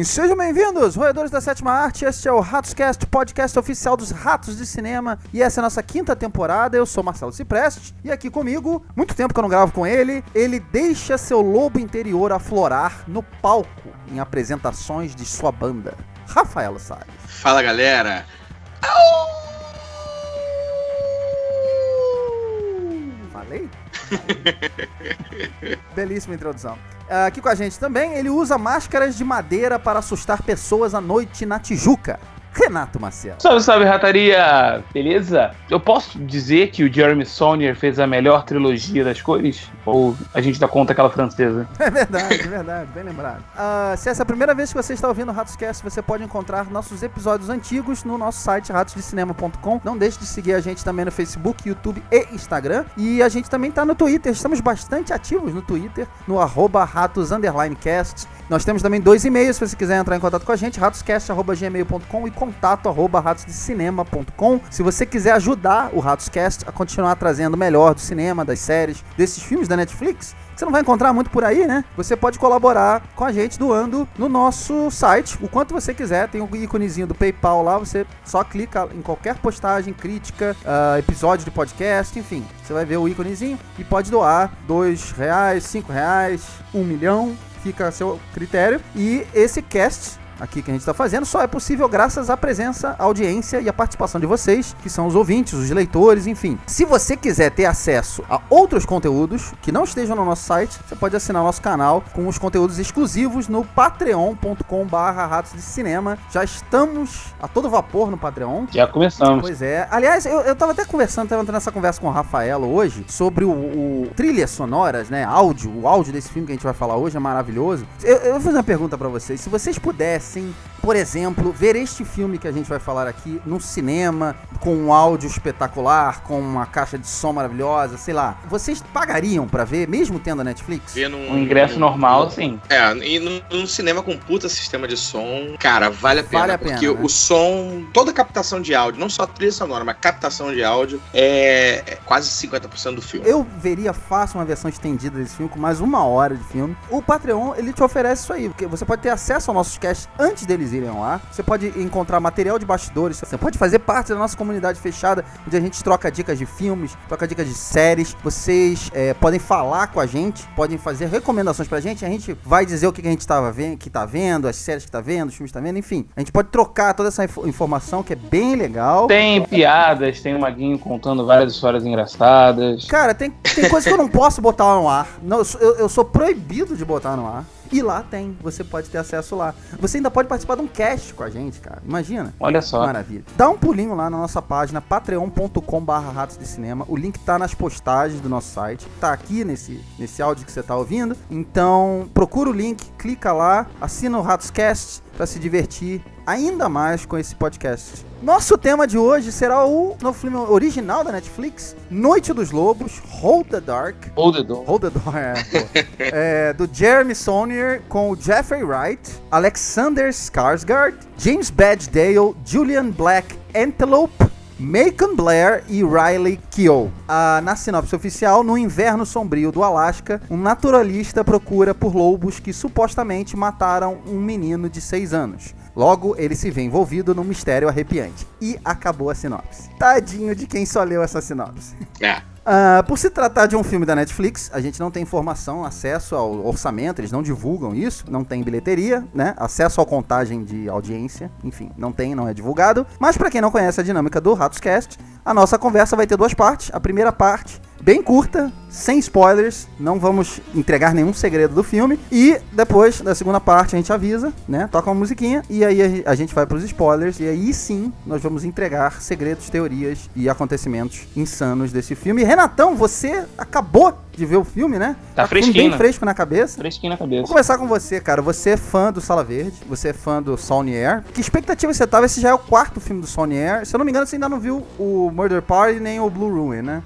bem, sejam bem-vindos, roedores da sétima arte. Este é o RatosCast, podcast oficial dos Ratos de Cinema. E essa é a nossa quinta temporada. Eu sou Marcelo Cipreste e aqui comigo, muito tempo que eu não gravo com ele, ele deixa seu lobo interior aflorar no palco em apresentações de sua banda, Rafael Salles. Fala, galera. Falei? Belíssima introdução. Aqui com a gente também, ele usa máscaras de madeira para assustar pessoas à noite na Tijuca, Renato Maciel. Salve, salve, rataria! Beleza? Eu posso dizer que o Jeremy Saulnier fez a melhor trilogia das cores? Ou a gente dá conta aquela francesa? É verdade, bem lembrado. Se essa é a primeira vez que você está ouvindo o RatosCast, você pode encontrar nossos episódios antigos no nosso site ratosdecinema.com. Não deixe de seguir a gente também no Facebook, YouTube e Instagram. E a gente também está no Twitter, estamos bastante ativos no Twitter, no @ratos_cast. Nós temos também 2 e-mails, se você quiser entrar em contato com a gente, ratoscast@gmail.com e contato@ratosdecinema.com. Se você quiser ajudar o RatosCast a continuar trazendo o melhor do cinema, das séries, desses filmes da Netflix, que você não vai encontrar muito por aí, né? Você pode colaborar com a gente doando no nosso site, o quanto você quiser. Tem o íconezinho do PayPal lá, você só clica em qualquer postagem, crítica, episódio de podcast, enfim. Você vai ver o íconezinho e pode doar R$2, R$5, R$1 milhão. Fica a seu critério. E esse cast aqui que a gente está fazendo só é possível graças à presença, à audiência e à participação de vocês, que são os ouvintes, os leitores, enfim. Se você quiser ter acesso a outros conteúdos que não estejam no nosso site, você pode assinar nosso canal com os conteúdos exclusivos no patreon.com/ratosdecinema. Já estamos a todo vapor no Patreon. Já começamos. Pois é. Aliás, eu tava até tendo essa conversa com o Rafael hoje sobre o trilhas sonoras, né? O áudio desse filme que a gente vai falar hoje é maravilhoso. Eu vou fazer uma pergunta pra vocês. Se vocês pudessem, por exemplo, ver este filme que a gente vai falar aqui no cinema, com um áudio espetacular, com uma caixa de som maravilhosa, sei lá, vocês pagariam pra ver, mesmo tendo a Netflix? Um ingresso normal, sim. E num cinema com puta sistema de som, cara, vale a pena. Vale a pena, porque né? O som, toda captação de áudio, não só a trilha sonora, mas captação de áudio é quase 50% do filme. Eu veria fácil uma versão estendida desse filme, com mais 1 hora de filme. O Patreon, ele te oferece isso aí, porque você pode ter acesso aos nossos casts antes deles irem ao ar. Você pode encontrar material de bastidores, você pode fazer parte da nossa comunidade fechada, onde a gente troca dicas de filmes, troca dicas de séries. Vocês podem falar com a gente, podem fazer recomendações pra gente, a gente vai dizer o que a gente tá vendo, as séries que tá vendo, os filmes que tá vendo, enfim. A gente pode trocar toda essa informação, que é bem legal. Tem piadas, tem o Maguinho contando várias histórias engraçadas. Cara, tem coisas que eu não posso botar no ar. Não, eu sou proibido de botar no ar. E lá tem, você pode ter acesso lá. Você ainda pode participar de um cast com a gente, cara. Imagina. Olha só. Maravilha. Dá um pulinho lá na nossa página, patreon.com/ratosdecinema. O link tá nas postagens do nosso site. Tá aqui nesse áudio que você tá ouvindo. Então, procura o link, clica lá, assina o RatosCast pra se divertir ainda mais com esse podcast. Nosso tema de hoje será o novo filme original da Netflix, Noite dos Lobos, Hold the Dark. Hold the Door, do Jeremy Saulnier, com o Jeffrey Wright, Alexander Skarsgård, James Badge Dale, Julian Black Antelope, Macon Blair e Riley Keough. Na sinopse oficial, no inverno sombrio do Alasca, um naturalista procura por lobos que supostamente mataram um menino de 6 anos. Logo, ele se vê envolvido num mistério arrepiante. E acabou a sinopse. Tadinho de quem só leu essa sinopse. Por se tratar de um filme da Netflix, a gente não tem informação, acesso ao orçamento, eles não divulgam isso, não tem bilheteria, né? Acesso à contagem de audiência, enfim, não é divulgado. Mas pra quem não conhece a dinâmica do RatosCast, a nossa conversa vai ter 2 partes. A primeira parte, bem curta, sem spoilers, não vamos entregar nenhum segredo do filme. E depois da segunda parte a gente avisa, né? Toca uma musiquinha e aí a gente vai pros spoilers. E aí sim, nós vamos entregar segredos, teorias e acontecimentos insanos desse filme. E, Renatão, você acabou de ver o filme, né? Tá fresquinho. Bem fresco na cabeça. Fresquinho na cabeça. Vou começar com você, cara. Você é fã do Sala Verde, você é fã do Saulnier. Que expectativa você tava? Esse já é o 4º filme do Saulnier. Se eu não me engano, você ainda não viu o Murder Party nem o Blue Ruin, né?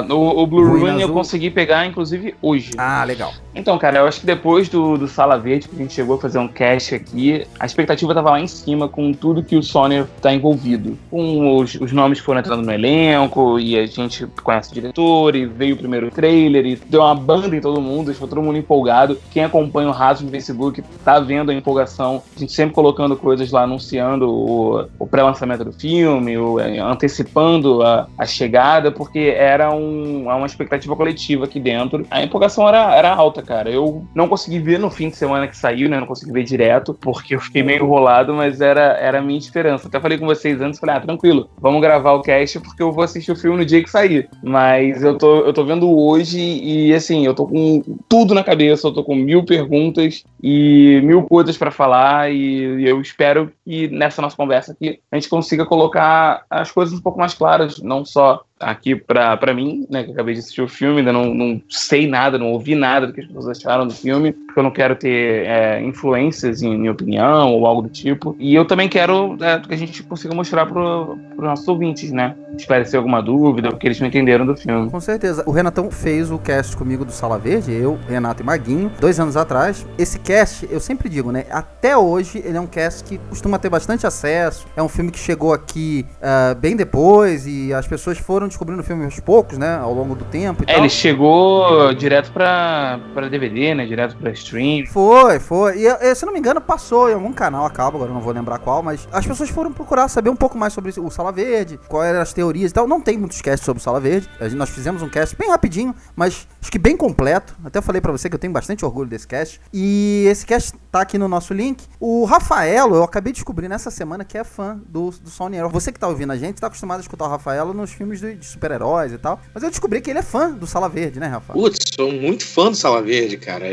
O Blue Ruin Ruin eu Azul. consegui pegar, inclusive, hoje. Ah, legal. Então, cara, eu acho que depois do Sala Verde, que a gente chegou a fazer um cast aqui, a expectativa tava lá em cima com tudo que o Sonner tá envolvido. Com os nomes que foram entrando no elenco, e a gente conhece o diretor, e veio o primeiro trailer, e deu uma banda em todo mundo, deixou todo mundo empolgado. Quem acompanha o Raso no Facebook tá vendo a empolgação, a gente sempre colocando coisas lá, anunciando o pré-lançamento do filme, antecipando a chegada, porque era uma expectativa coletiva aqui dentro. A empolgação era alta, cara. Eu não consegui ver no fim de semana que saiu, né? Não consegui ver direto, porque eu fiquei meio enrolado, mas era a minha esperança. Até falei com vocês antes, falei, tranquilo, vamos gravar o cast, porque eu vou assistir o filme no dia que sair. Mas eu tô vendo hoje e, assim, eu tô com tudo na cabeça, eu tô com 1000 perguntas e 1000 coisas pra falar, e eu espero que nessa nossa conversa aqui a gente consiga colocar as coisas um pouco mais claras, não só aqui pra mim, né, que acabei de assistir o filme, ainda não sei nada, não ouvi nada do que as pessoas acharam do filme, porque eu não quero ter influências em minha opinião ou algo do tipo. E eu também quero que a gente consiga mostrar pros nossos ouvintes, né, esclarecer alguma dúvida, o que eles não entenderam do filme. Com certeza. O Renatão fez o cast comigo do Sala Verde, eu, Renato e Maguinho, 2 anos atrás. Esse cast, eu sempre digo, né, até hoje ele é um cast que costuma ter bastante acesso, é um filme que chegou aqui bem depois, e as pessoas foram descobrindo o filme aos poucos, né, ao longo do tempo e tal. Ele chegou direto pra DVD, né, direto pra stream. Foi. E, se não me engano, passou em algum canal, acaba, agora não vou lembrar qual, mas as pessoas foram procurar saber um pouco mais sobre o Sala Verde, quais eram as teorias e tal. Não tem muitos casts sobre o Sala Verde. Nós fizemos um cast bem rapidinho, mas acho que bem completo. Até falei pra você que eu tenho bastante orgulho desse cast. E esse cast tá aqui no nosso link. O Rafaelo, eu acabei de descobrir nessa semana que é fã do Sonner. Você que tá ouvindo a gente, tá acostumado a escutar o Rafaelo nos filmes de super-heróis e tal. Mas eu descobri que ele é fã do Sala Verde, né, Rafa? Putz, sou muito fã do Sala Verde, cara.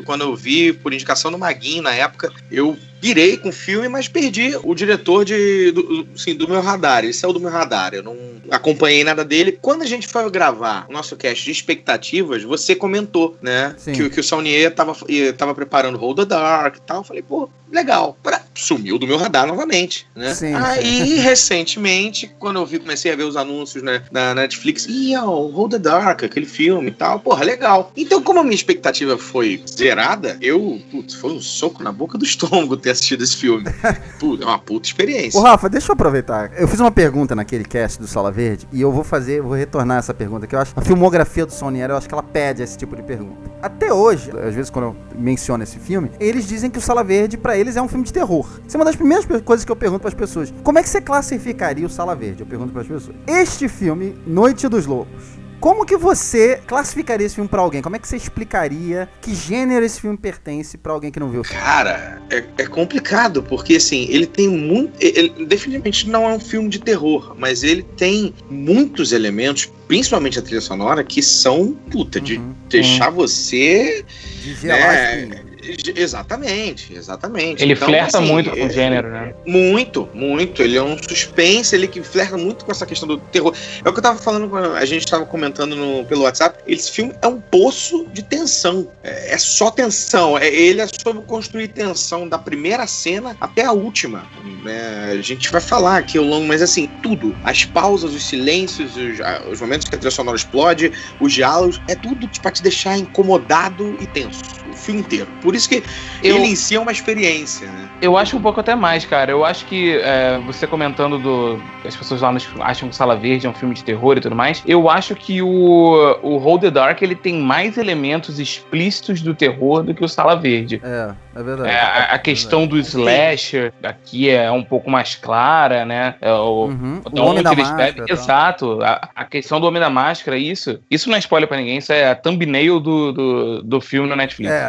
Quando eu vi, por indicação do Maguinho, na época, eu pirei com o filme, mas perdi o diretor do meu radar. Ele saiu do meu radar, eu não acompanhei nada dele. Quando a gente foi gravar o nosso cast de expectativas, você comentou, né, que o Saunier tava preparando Hold the Dark e tal. Eu falei, pô, legal. Sumiu do meu radar novamente, né? Sim. Aí, recentemente, quando eu comecei a ver os anúncios, né, da Netflix, Hold the Dark, aquele filme e tal, porra, legal. Então, como a minha expectativa foi zerada, foi um soco na boca do estômago ter assistido esse filme. É uma puta experiência. Ô, Rafa, deixa eu aproveitar. Eu fiz uma pergunta naquele cast do Sala Verde e eu vou retornar essa pergunta, que eu acho a filmografia do Sonner, eu acho que ela pede esse tipo de pergunta. Até hoje, às vezes quando eu menciono esse filme, eles dizem que o Sala Verde, pra eles, é um filme de terror. Isso é uma das primeiras coisas que eu pergunto pras pessoas. Como é que você classificaria o Sala Verde? Eu pergunto pras pessoas. Este filme, Noite dos Lobos, como que você classificaria esse filme pra alguém? Como é que você explicaria que gênero esse filme pertence pra alguém que não viu o filme? Cara, é complicado, porque assim, ele tem muito... Ele definitivamente não é um filme de terror, mas ele tem muitos elementos, principalmente a trilha sonora, que são, de deixar você... De gelar, Exatamente. Ele então, flerta assim, muito com o gênero, né? Muito. Ele é um suspense, ele que flerta muito com essa questão do terror. É o que eu tava falando, a gente tava comentando pelo WhatsApp. Esse filme é um poço de tensão. É só tensão. Ele é sobre construir tensão da primeira cena até a última. A gente vai falar aqui ao longo, mas assim, tudo. As pausas, os silêncios, os momentos que a trilha sonora explode, os diálogos, é tudo pra te deixar incomodado e tenso. O filme inteiro. Por isso que ele em si é uma experiência, né? Eu acho um pouco até mais, cara. Eu acho que você comentando as pessoas lá acham que Sala Verde é um filme de terror e tudo mais. Eu acho que o Hold the Dark, ele tem mais elementos explícitos do terror do que o Sala Verde. É verdade. A questão do slasher aqui é um pouco mais clara, né? O Homem da Máscara. Exato. A questão do Homem da Máscara, isso não é spoiler pra ninguém, isso é a thumbnail do filme no Netflix.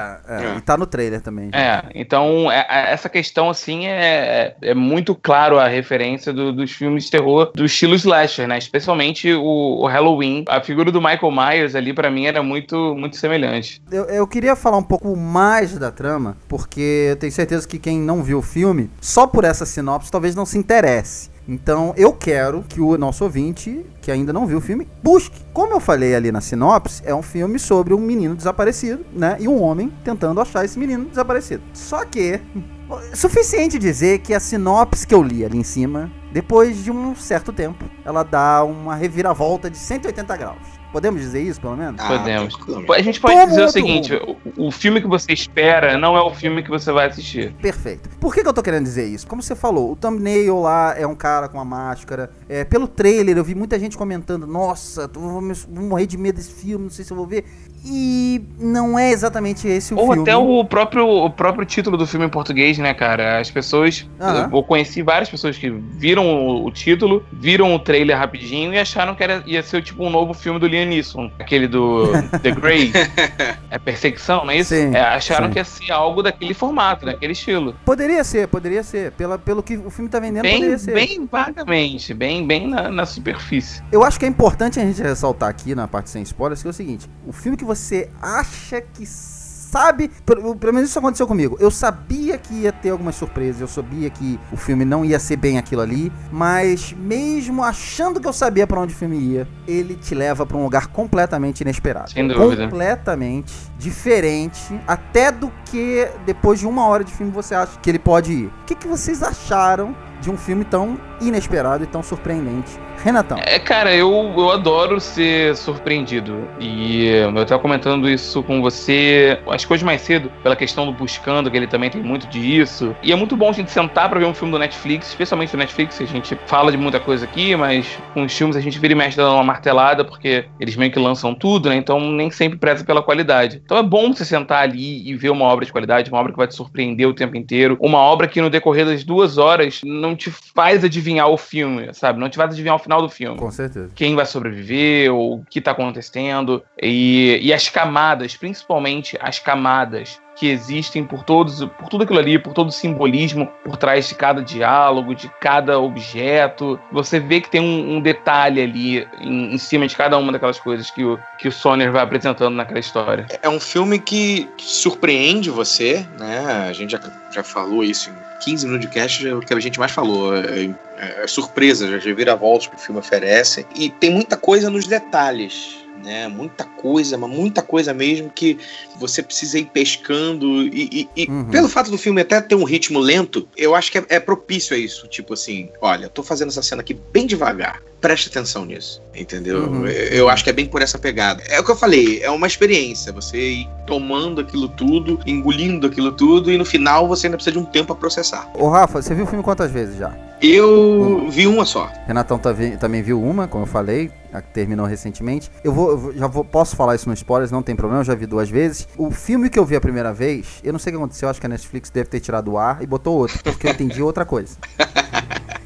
E tá no trailer também. Então essa questão, assim, é muito claro a referência dos filmes de terror do estilo slasher, né? Especialmente o Halloween. A figura do Michael Myers ali, pra mim, era muito, muito semelhante. Eu queria falar um pouco mais da trama, porque eu tenho certeza que quem não viu o filme, só por essa sinopse, talvez não se interesse. Então eu quero que o nosso ouvinte, que ainda não viu o filme, busque. Como eu falei ali na sinopse, é um filme sobre um menino desaparecido, né? E um homem tentando achar esse menino desaparecido. Só que, suficiente dizer que a sinopse que eu li ali em cima, depois de um certo tempo, ela dá uma reviravolta de 180 graus. Podemos dizer isso, pelo menos? Podemos. tranquilamente. A gente pode Toma dizer o outro seguinte, o filme que você espera não é o filme que você vai assistir. Perfeito. Por que eu tô querendo dizer isso? Como você falou, o thumbnail lá é um cara com uma máscara. Pelo trailer eu vi muita gente comentando, nossa, vou morrer de medo desse filme, não sei se eu vou ver. E não é exatamente esse o Ou filme. até o próprio título do filme em português, né, cara? As pessoas... Eu conheci várias pessoas que viram o título, viram o trailer rapidinho e acharam que ia ser tipo um novo filme do Liam Neeson. Aquele do The Grey. É Perseguição, não é isso? Sim, acharam sim. que ia ser algo daquele formato, daquele estilo. Poderia ser. Pelo que o filme tá vendendo, poderia ser. Bem vagamente, bem na superfície. Eu acho que é importante a gente ressaltar aqui na parte sem spoilers que é o seguinte: o filme que você acha que sabe, pelo menos isso aconteceu comigo, eu sabia que ia ter algumas surpresas, eu sabia que o filme não ia ser bem aquilo ali, mas mesmo achando que eu sabia pra onde o filme ia, ele te leva pra um lugar completamente inesperado. Sem dúvida. Completamente diferente, até do que depois de 1 hora de filme você acha que ele pode ir. O que vocês acharam de um filme tão inesperado e tão surpreendente? Renatão. Cara, eu adoro ser surpreendido. E eu tava comentando isso com você, acho que hoje mais cedo, pela questão do Buscando, que ele também tem muito disso. E é muito bom a gente sentar pra ver um filme do Netflix, especialmente do Netflix, a gente fala de muita coisa aqui, mas com os filmes a gente vira e mexe dando uma martelada, porque eles meio que lançam tudo, né? Então nem sempre preza pela qualidade. Então é bom você sentar ali e ver uma obra de qualidade, uma obra que vai te surpreender o tempo inteiro, uma obra que no decorrer das 2 horas não te faz adivinhar o filme, sabe? Não te faz adivinhar o final do filme. Com certeza. Quem vai sobreviver, ou o que tá acontecendo, e as camadas, principalmente as camadas que existem por tudo aquilo ali, por todo o simbolismo por trás de cada diálogo, de cada objeto. Você vê que tem um detalhe ali em cima de cada uma daquelas coisas que o Sonner vai apresentando naquela história. É um filme que surpreende você, né? A gente já falou isso em 15 minutos de cast, é o que a gente mais falou. É surpresa, já vira-voltas que o filme oferece. E tem muita coisa nos detalhes, né? Muita coisa, mas muita coisa mesmo que você precisa ir pescando e pelo fato do filme até ter um ritmo lento, eu acho que é propício a isso. Tipo assim, olha, eu tô fazendo essa cena aqui bem devagar, preste atenção nisso, entendeu? Eu acho que é bem por essa pegada. É o que eu falei, é uma experiência, você ir tomando aquilo tudo, engolindo aquilo tudo e no final você ainda precisa de um tempo pra processar. Ô Rafa, você viu o filme quantas vezes já? Eu vi uma só. Renatão também viu uma, como eu falei, a que terminou recentemente. Posso falar isso no spoilers, não tem problema, eu já vi 2 vezes. O filme que eu vi a primeira vez, eu não sei o que aconteceu, acho que a Netflix deve ter tirado o ar e botou outro, porque eu entendi outra coisa.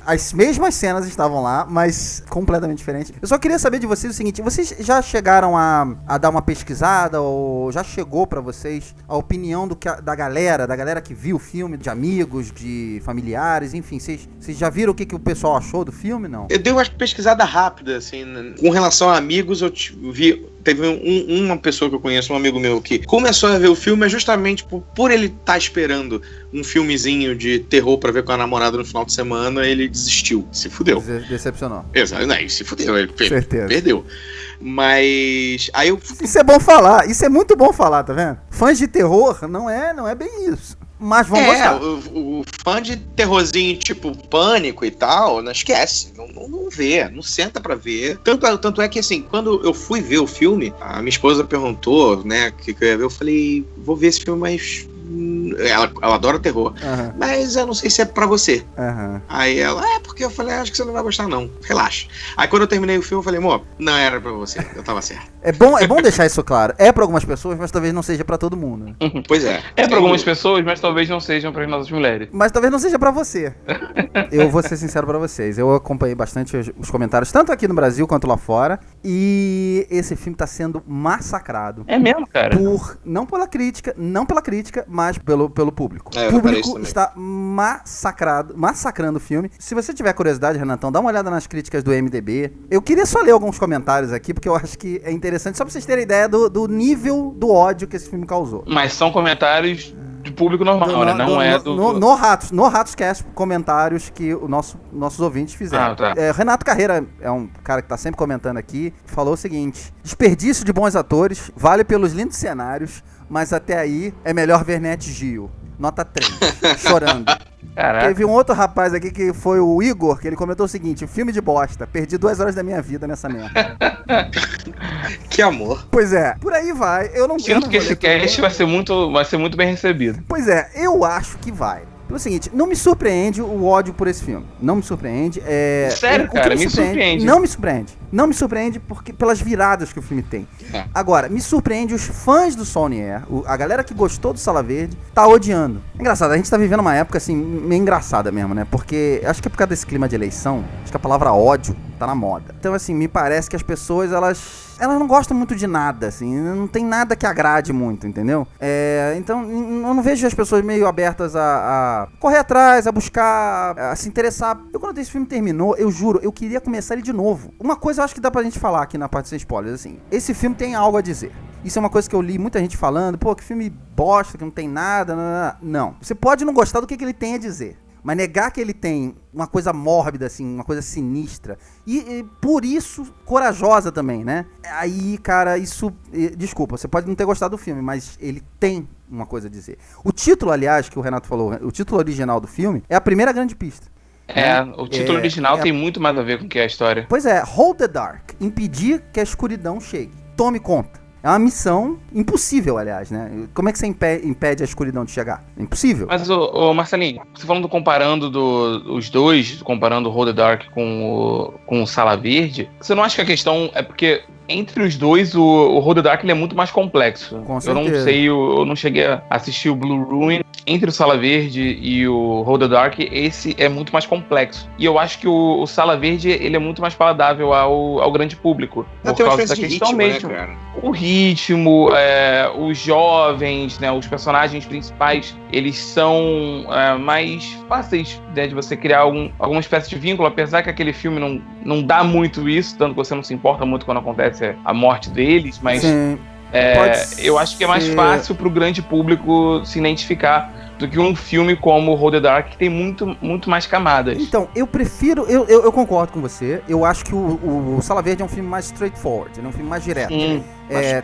As mesmas cenas estavam lá, mas completamente diferentes. Eu só queria saber de vocês o seguinte: vocês já chegaram a dar uma pesquisada, ou já chegou pra vocês a opinião da galera que viu o filme, de amigos, de familiares, enfim, vocês já viram o que o pessoal achou do filme, não? Eu dei uma pesquisada rápida, assim, com relação a amigos, eu vi... Teve uma pessoa que eu conheço, um amigo meu, que começou a ver o filme justamente por ele estar esperando um filmezinho de terror pra ver com a namorada no final de semana, ele desistiu, se fudeu. Decepcionou. Exato, não, se fudeu, ele Certeza. Perdeu. Mas aí eu... Isso é bom falar, isso é muito bom falar, tá vendo? Fãs de terror não é bem isso. Mas vão gostar. O fã de terrorzinho tipo Pânico e tal, não esquece, não vê, não senta pra ver. Tanto é que assim, quando eu fui ver o filme, a minha esposa perguntou, né, o que eu ia ver, eu falei, vou ver esse filme, mas ela adora terror, mas eu não sei se é pra você. Aí ela, porque eu falei, acho que você não vai gostar não, relaxa. Aí quando eu terminei o filme, eu falei, amor, não era pra você, eu tava certo. É bom deixar isso claro, é pra algumas pessoas, mas talvez não seja pra todo mundo. Pois é. É pra algumas pessoas, mas talvez não sejam para as nossas mulheres. Mas talvez não seja pra você. Eu vou ser sincero pra vocês, eu acompanhei bastante os comentários, tanto aqui no Brasil quanto lá fora, e esse filme tá sendo massacrado. É mesmo, cara? Não pela crítica, mas pelo público. É, O público está massacrando o filme. Se você tiver curiosidade, Renatão, dá uma olhada nas críticas do IMDb. Eu queria só ler alguns comentários aqui, porque eu acho que é interessante, só pra vocês terem ideia do nível do ódio que esse filme causou. Mas são comentários de público normal, né? Não é do... No Ratoscast, comentários que nossos ouvintes fizeram. Tá. Renato Carreira é um cara que tá sempre comentando aqui, falou o seguinte: desperdício de bons atores, vale pelos lindos cenários, mas até aí é melhor ver Net Geo. Nota 3. Chorando. Caraca. Teve um outro rapaz aqui que foi o Igor, que ele comentou o seguinte: filme de bosta, perdi 2 horas da minha vida nessa merda. Que amor. Pois é, por aí vai. Eu não Sinto que esse cast vai ser muito bem recebido. Pois é, eu acho que vai. Pelo seguinte, não me surpreende o ódio por esse filme. Não me surpreende. Sério, cara, me surpreende. Não me surpreende. Não me surpreende porque, pelas viradas que o filme tem. Agora, me surpreende os fãs do Saunier, a galera que gostou do Sala Verde, tá odiando. É engraçado, a gente tá vivendo uma época, assim, meio engraçada mesmo, né? Porque, acho que é por causa desse clima de eleição, acho que a palavra ódio tá na moda. Então, assim, me parece que as pessoas, elas não gostam muito de nada, assim, não tem nada que agrade muito, entendeu? Então, eu não vejo as pessoas meio abertas a correr atrás, a buscar, a se interessar. Eu, quando esse filme terminou, eu juro, eu queria começar ele de novo. Uma coisa eu acho que dá pra gente falar aqui na parte sem spoilers, assim, esse filme tem algo a dizer. Isso é uma coisa que eu li muita gente falando, pô, que filme bosta, que não tem nada, não. Você pode não gostar do que ele tem a dizer, mas negar que ele tem uma coisa mórbida, assim, uma coisa sinistra, e por isso, corajosa também, né? Aí, cara, isso... Desculpa, você pode não ter gostado do filme, mas ele tem uma coisa a dizer. O título, aliás, que o Renato falou, o título original do filme, é a primeira grande pista. O título original tem muito mais a ver com o que é a história. Pois é, Hold the Dark, impedir que a escuridão chegue. Tome conta. É uma missão impossível, aliás, né? Como é que você impede a escuridão de chegar? É impossível. Mas, Marcelinho, você falando comparando os dois, comparando o Hold the Dark com o Sala Verde, você não acha que a questão é porque entre os dois, o Hold the Dark ele é muito mais complexo. Com eu não sei, eu não cheguei a assistir o Blue Ruin. Entre o Sala Verde e o Hold the Dark, esse é muito mais complexo. E eu acho que o Sala Verde ele é muito mais paladável ao grande público. Por causa da questão mesmo. Né, cara? O ritmo, os jovens, né, os personagens principais, eles são mais fáceis, né, de você criar alguma espécie de vínculo, apesar que aquele filme não dá muito isso, tanto que você não se importa muito quando acontece a morte deles, mas... Sim. Eu acho que é mais fácil pro grande público se identificar do que um filme como o Hold the Dark, que tem muito, muito mais camadas. Então, eu prefiro... Eu concordo com você. Eu acho que o Sala Verde é um filme mais straightforward, é um filme mais direto. Tem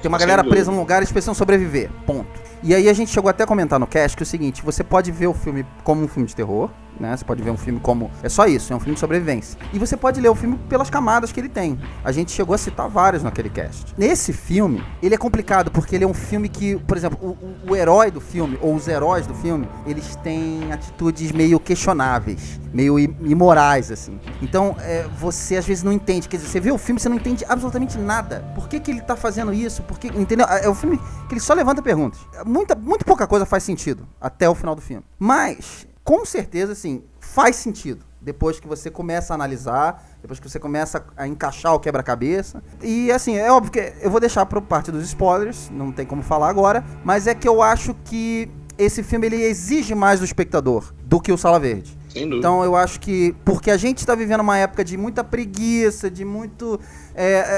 uma galera presa num lugar e eles precisam sobreviver. Ponto. E aí a gente chegou até a comentar no cast que é o seguinte: você pode ver o filme como um filme de terror, né? Você pode ver um filme como... É só isso, é um filme de sobrevivência. E você pode ler o filme pelas camadas que ele tem. A gente chegou a citar vários naquele cast. Nesse filme, ele é complicado porque ele é um filme que, por exemplo, o herói do filme, ou os heróis do filme, eles têm atitudes meio questionáveis, meio imorais, assim. Então, você às vezes não entende. Quer dizer, você vê o filme e você não entende absolutamente nada. Por que ele tá fazendo isso? Por que, entendeu? É um filme que ele só levanta perguntas. Muito pouca coisa faz sentido até o final do filme. Mas... com certeza, assim, faz sentido. Depois que você começa a analisar, depois que você começa a encaixar o quebra-cabeça. E, assim, é óbvio que eu vou deixar por parte dos spoilers, não tem como falar agora, mas é que eu acho que esse filme, ele exige mais do espectador do que o Sala Verde. Sem dúvida. Então, eu acho que... porque a gente tá vivendo uma época de muita preguiça, de muito...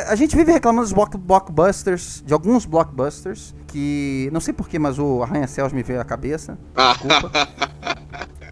a gente vive reclamando dos blockbusters, de alguns blockbusters, que... não sei porquê, mas o Arranha-Céus me veio à cabeça. Desculpa.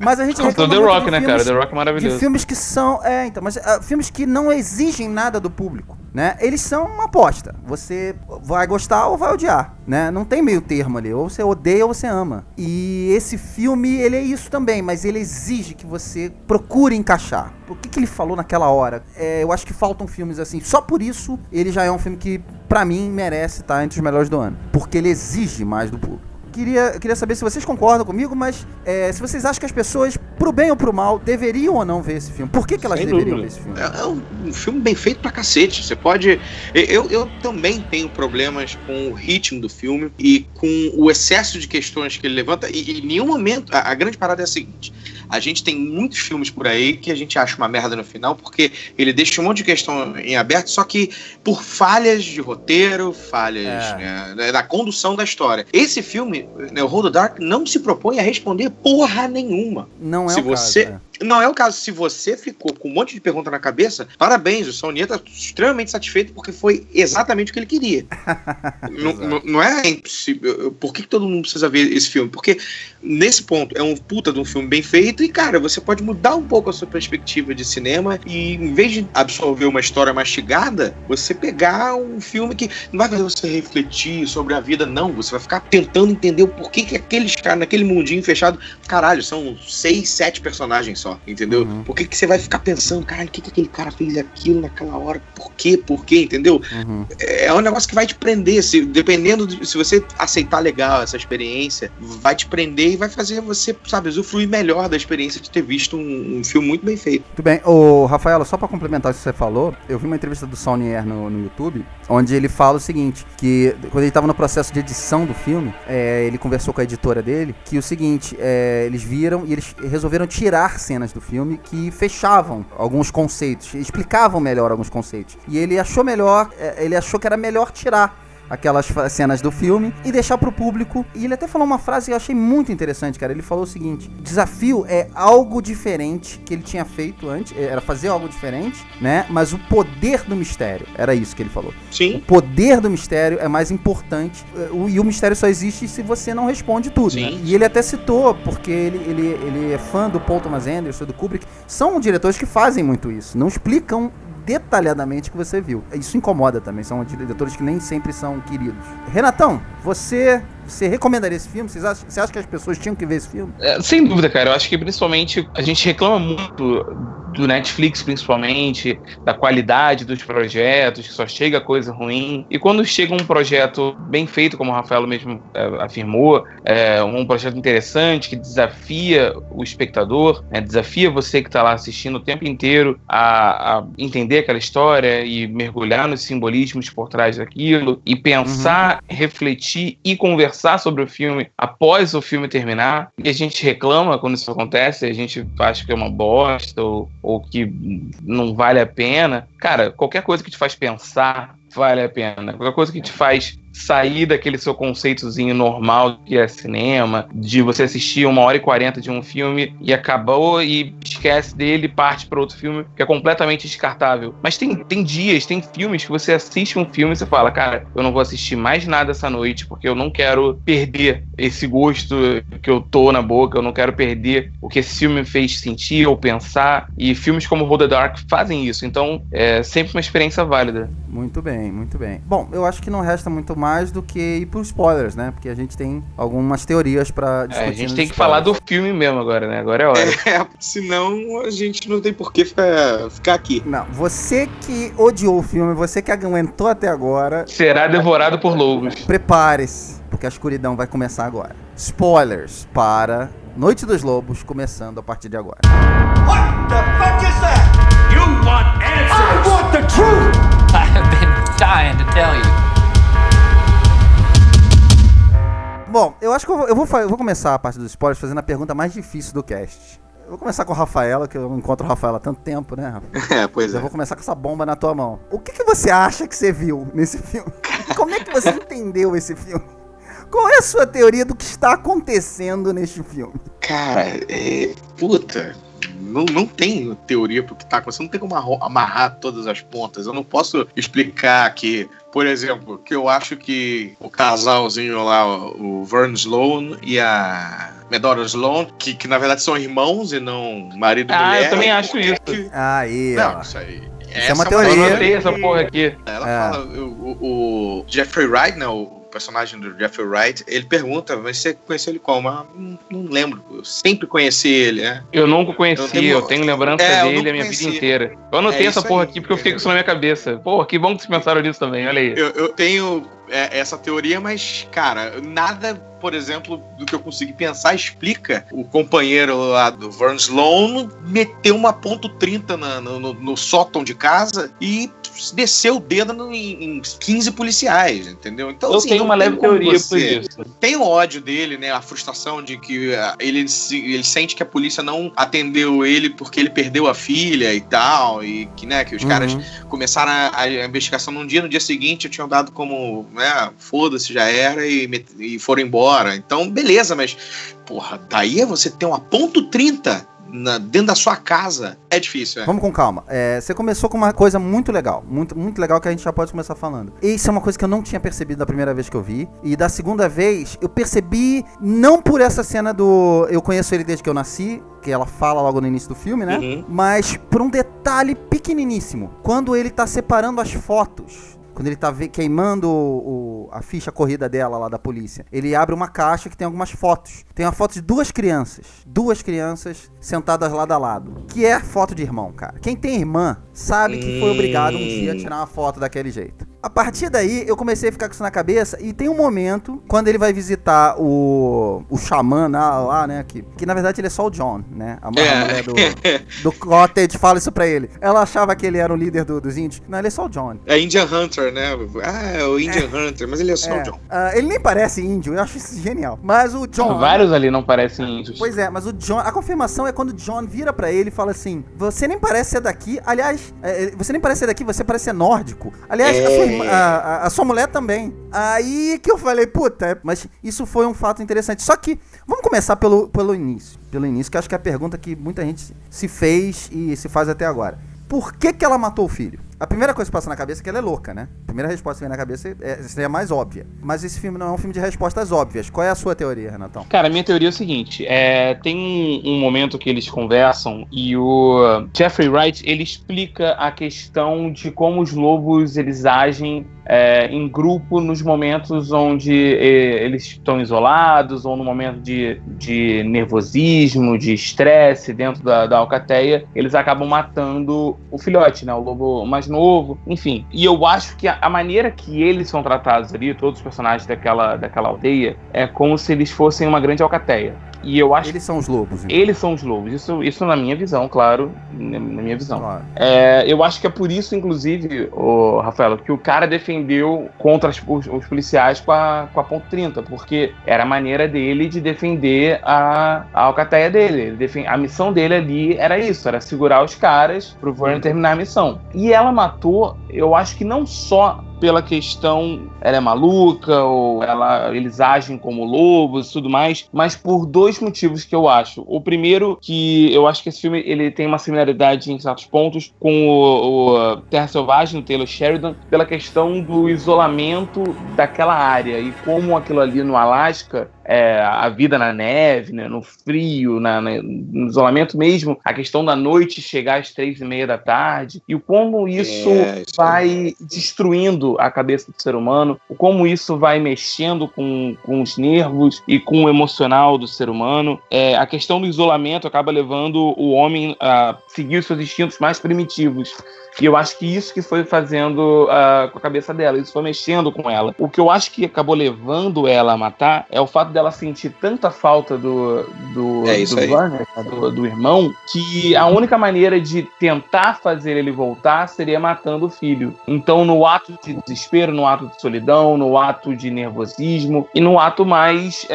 Mas a gente reclama The muito Rock, de né, filmes, cara? The Rock é maravilhoso. de filmes que são... mas filmes que não exigem nada do público, né? Eles são uma aposta. Você vai gostar ou vai odiar, né? Não tem meio termo ali. Ou você odeia ou você ama. E esse filme, ele é isso também, mas ele exige que você procure encaixar. O que ele falou naquela hora? Eu acho que faltam filmes assim. Só por isso, ele já é um filme que, pra mim, merece estar entre os melhores do ano. Porque ele exige mais do público. Queria saber se vocês concordam comigo, mas se vocês acham que as pessoas, pro bem ou pro mal, deveriam ou não ver esse filme. Por que elas deveriam ver esse filme? É um filme bem feito pra cacete. Você pode... Eu também tenho problemas com o ritmo do filme e com o excesso de questões que ele levanta. E em nenhum momento... A grande parada é a seguinte: a gente tem muitos filmes por aí que a gente acha uma merda no final, porque ele deixa um monte de questão em aberto, só que por falhas de roteiro, falhas da condução da história. Esse filme, o Hold the Dark, não se propõe a responder porra nenhuma. Não é se o você caso, não é o caso. Se você ficou com um monte de pergunta na cabeça, parabéns, o Saunier tá extremamente satisfeito porque foi exatamente o que ele queria. Não é impossível. Por que todo mundo precisa ver esse filme? Porque nesse ponto é um puta de um filme bem feito e, cara, você pode mudar um pouco a sua perspectiva de cinema e, em vez de absorver uma história mastigada, você pegar um filme que não vai fazer você refletir sobre a vida, não. Você vai ficar tentando entender o porquê que aqueles caras, naquele mundinho fechado, caralho, são 6, 7 personagens só, entendeu? Por que você vai ficar pensando, caralho, o que aquele cara fez aquilo naquela hora? Por quê, entendeu? É um negócio que vai te prender, dependendo se você aceitar legal essa experiência, vai te prender e vai fazer você, sabe, usufruir melhor da experiência de ter visto um filme muito bem feito. Muito bem. Ô, Rafaela, só pra complementar o que você falou, eu vi uma entrevista do Saunier no YouTube, onde ele fala o seguinte, que quando ele tava no processo de edição do filme, ele conversou com a editora dele, que o seguinte, eles viram e eles resolveram tirar cenas do filme que fechavam alguns conceitos, explicavam melhor alguns conceitos. E ele achou que era melhor tirar aquelas cenas do filme e deixar pro público. E ele até falou uma frase que eu achei muito interessante, cara. Ele falou o seguinte: desafio é algo diferente que ele tinha feito antes, era fazer algo diferente, né? Mas o poder do mistério, era isso que ele falou. Sim. O poder do mistério é mais importante, e o mistério só existe se você não responde tudo. Sim. Né? E ele até citou, porque ele é fã do Paul Thomas Anderson, do Kubrick. São diretores que fazem muito isso, não explicam detalhadamente que você viu. Isso incomoda também, são diretores que nem sempre são queridos. Renatão, você recomendaria esse filme? Você acha que as pessoas tinham que ver esse filme? Sem dúvida, cara. Eu acho que principalmente a gente reclama muito do Netflix, principalmente, da qualidade dos projetos, que só chega coisa ruim. E quando chega um projeto bem feito, como o Rafael mesmo afirmou, um projeto interessante, que desafia o espectador, desafia você que está lá assistindo o tempo inteiro a entender aquela história e mergulhar nos simbolismos por trás daquilo, e pensar, refletir e conversar sobre o filme após o filme terminar. E a gente reclama quando isso acontece, a gente acha que é uma bosta ou que não vale a pena. Cara, qualquer coisa que te faz pensar vale a pena. Qualquer coisa que te faz sair daquele seu conceitozinho normal que é cinema, de você assistir 1h40 de um filme e acabou e esquece dele e parte para outro filme que é completamente descartável. Mas tem dias, tem filmes que você assiste um filme e você fala, cara, eu não vou assistir mais nada essa noite porque eu não quero perder esse gosto que eu tô na boca, eu não quero perder o que esse filme me fez sentir ou pensar, e filmes como Hold the Dark fazem isso, então é sempre uma experiência válida. Muito bem, muito bem. Bom, eu acho que não resta muito mais do que ir pros spoilers, né? Porque a gente tem algumas teorias pra discutir. A gente tem que falar do filme mesmo agora, né? Agora é hora. Senão a gente não tem por que ficar aqui. Não, você que odiou o filme, você que aguentou até agora, será devorado por lobos. Prepare-se, porque a escuridão vai começar agora. Spoilers para Noite dos Lobos, começando a partir de agora. What the fuck is that? You want answers? I want the truth! I have been dying to tell you. Bom, eu acho que eu vou começar a parte dos spoilers fazendo a pergunta mais difícil do cast. Eu vou começar com a Rafaela, que eu não encontro a Rafaela há tanto tempo, né, Rafa? Pois é. Eu vou começar com essa bomba na tua mão. O que você acha que você viu nesse filme? Como é que você entendeu esse filme? Qual é a sua teoria do que está acontecendo neste filme? Cara, puta... Não tem teoria pro que tá acontecendo, não tem como amarrar todas as pontas. Eu não posso explicar que, por exemplo, que eu acho que o casalzinho lá, o Vern Sloan e a Medora Sloan, que na verdade são irmãos e não marido e mulher. Eu também acho isso. Aí, não, isso aí. Isso é uma teoria. Eu anotei essa porra aqui. Ela fala, o Jeffrey Wright, né, o personagem do Jeffrey Wright, ele pergunta, mas você conheceu ele como? Não lembro, eu sempre conheci ele, né? Eu nunca conheci, eu tenho lembrança dele a minha vida inteira. Eu anotei essa porra aqui porque eu fiquei com isso na minha cabeça. Porra, que bom que vocês pensaram nisso também, olha aí. Eu tenho essa teoria, mas, cara, nada, por exemplo, do que eu consegui pensar explica o companheiro lá do Vern Sloan meteu uma .30 no sótão de casa e desceu o dedo em 15 policiais, entendeu? Então, eu tenho uma leve teoria por isso. Tem o ódio dele, né? A frustração de que ele sente que a polícia não atendeu ele porque ele perdeu a filha e tal, e que, né, que os caras começaram a investigação no dia seguinte tinham dado como, né, foda-se, já era, e foram embora. Então, beleza, mas, porra, daí é você ter uma .30 dentro da sua casa, é difícil. Vamos com calma. Você começou com uma coisa muito legal. Muito, muito legal que a gente já pode começar falando. Isso é uma coisa que eu não tinha percebido da primeira vez que eu vi. E da segunda vez, eu percebi, não por essa cena do Eu Conheço Ele Desde Que Eu Nasci, que ela fala logo no início do filme, né? Uhum. Mas por um detalhe pequeniníssimo. Quando ele tá separando as fotos, quando ele tá queimando a ficha corrida dela lá da polícia, ele abre uma caixa que tem algumas fotos. Tem uma foto de duas crianças sentadas lado a lado, que é foto de irmão, cara. Quem tem irmã sabe que foi obrigado um dia a tirar uma foto daquele jeito. A partir daí, eu comecei a ficar com isso na cabeça, e tem um momento, quando ele vai visitar o xamã lá, né, que na verdade ele é só o John, né, a mulher do Cottage fala isso pra ele. Ela achava que ele era o líder dos índios. Não, ele é só o John. É Indian Hunter, né? É o Indian Hunter, mas ele é só o John. Ele nem parece índio, eu acho isso genial. Mas o John... Vários ali não parecem índios. Pois é, mas o John... A confirmação é quando o John vira pra ele e fala assim, você nem parece ser daqui, aliás, você nem parece ser daqui, você parece ser nórdico. Aliás, a sua mulher também. Aí que eu falei, puta, mas isso foi um fato interessante. Só que, vamos começar pelo início. Pelo início, que acho que é a pergunta que muita gente se fez e se faz até agora. Por que ela matou o filho? A primeira coisa que passa na cabeça é que ela é louca, né? A primeira resposta que vem na cabeça seria a mais óbvia. Mas esse filme não é um filme de respostas óbvias. Qual é a sua teoria, Renatão? Cara, a minha teoria é o seguinte. Tem um momento que eles conversam e o Jeffrey Wright, ele explica a questão de como os lobos, eles agem em grupo nos momentos onde eles estão isolados ou no momento de nervosismo, de estresse dentro da alcateia, eles acabam matando o filhote, né? O lobo mais novo, enfim. E eu acho que a maneira que eles são tratados ali, todos os personagens daquela aldeia, é como se eles fossem uma grande alcateia. E eu acho eles são os lobos. Então. Eles são os lobos. Isso na minha visão, claro. Na minha visão. Claro. Eu acho que é por isso, inclusive, Rafael, que o cara defendeu contra os policiais com a ponto 30, porque era a maneira dele de defender a alcateia dele. A missão dele ali era isso, era segurar os caras pro Vernon terminar a missão. E ela matou, eu acho que não só pela questão, ela é maluca, ou eles agem como lobos e tudo mais, mas por dois motivos que eu acho. O primeiro, que eu acho que esse filme ele tem uma similaridade em certos pontos com o Terra Selvagem, do Taylor Sheridan, pela questão do isolamento daquela área, e como aquilo ali no Alasca, a vida na neve, né, no frio, no isolamento mesmo, a questão da noite chegar às 3:30 da tarde, e como isso vai destruindo a cabeça do ser humano, como isso vai mexendo com os nervos e com o emocional do ser humano. A questão do isolamento acaba levando o homem a seguir os seus instintos mais primitivos. E eu acho que isso que foi fazendo com a cabeça dela, isso foi mexendo com ela. O que eu acho que acabou levando ela a matar é o fato dela sentir tanta falta do Werner, do irmão, que a única maneira de tentar fazer ele voltar seria matando o filho. Então, no ato de desespero, no ato de solidão, no ato de nervosismo e no ato mais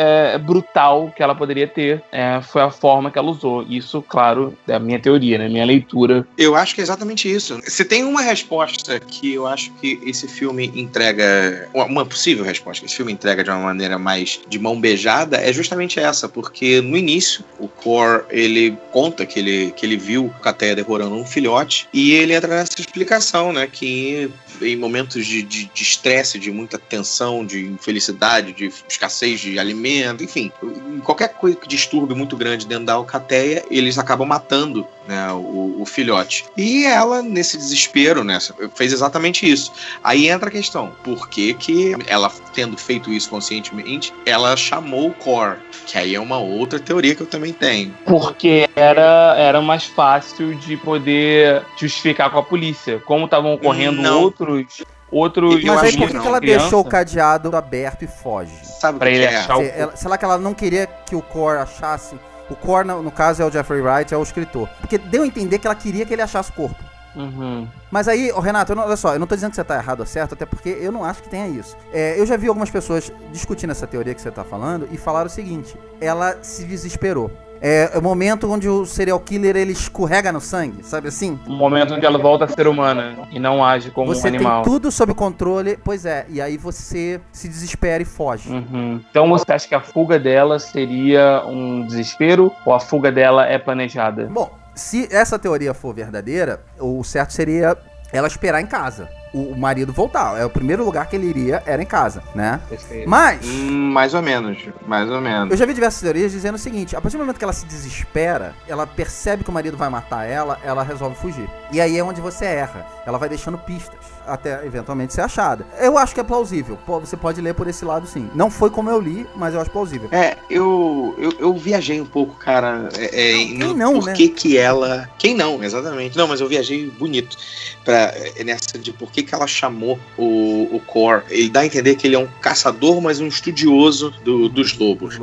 brutal que ela poderia ter, foi a forma que ela usou. Isso, claro, é a minha teoria, né? Minha leitura. Eu acho que é exatamente isso. Se tem uma resposta que eu acho que esse filme entrega, uma possível resposta que esse filme entrega de uma maneira mais de mão beijada, é justamente essa, porque no início o Cor, ele conta que ele viu a Cateia devorando um filhote, e ele entra nessa explicação, né, que em momentos de estresse, de muita tensão, de infelicidade, de escassez de alimento, enfim, qualquer coisa que disturbe muito grande dentro da alcateia, eles acabam matando, né, o filhote. E ela, nesse desespero, né, fez exatamente isso. Aí entra a questão, por que ela, tendo feito isso conscientemente, ela chamou o Cor? Que aí é uma outra teoria que eu também tenho. Porque era mais fácil de poder justificar com a polícia. Como estavam ocorrendo outros. Mas aí por que ela deixou o cadeado aberto e foge? Sabe pra ele achar Sei lá, que ela não queria que o Cor achasse. O Cor, no caso, é o Jeffrey Wright, é o escritor. Porque deu a entender que ela queria que ele achasse o corpo. Uhum. Mas aí, Renato, olha só, eu não tô dizendo que você tá errado ou certo, até porque eu não acho que tenha isso. Eu já vi algumas pessoas discutindo essa teoria que você tá falando e falaram o seguinte: ela se desesperou. É o momento onde o serial killer, ele escorrega no sangue, sabe assim? Um momento onde ela volta a ser humana e não age como um animal. Você tem tudo sob controle, pois é, e aí você se desespera e foge. Então você acha que a fuga dela seria um desespero ou a fuga dela é planejada? Bom, se essa teoria for verdadeira, o certo seria ela esperar em casa. O marido voltar. O primeiro lugar que ele iria era em casa, né? Mas... mais ou menos. Eu já vi diversas teorias dizendo o seguinte: a partir do momento que ela se desespera, ela percebe que o marido vai matar ela resolve fugir. E aí é onde você erra. Ela vai deixando pistas, até eventualmente ser achada. Eu acho que é plausível. Você pode ler por esse lado, sim. Não foi como eu li, mas eu acho plausível. Eu viajei um pouco, cara. Quem não, né? Que ela... Quem não, exatamente. Não, mas eu viajei bonito nessa de por que ela chamou o Cor. Ele dá a entender que ele é um caçador, mas um estudioso dos lobos.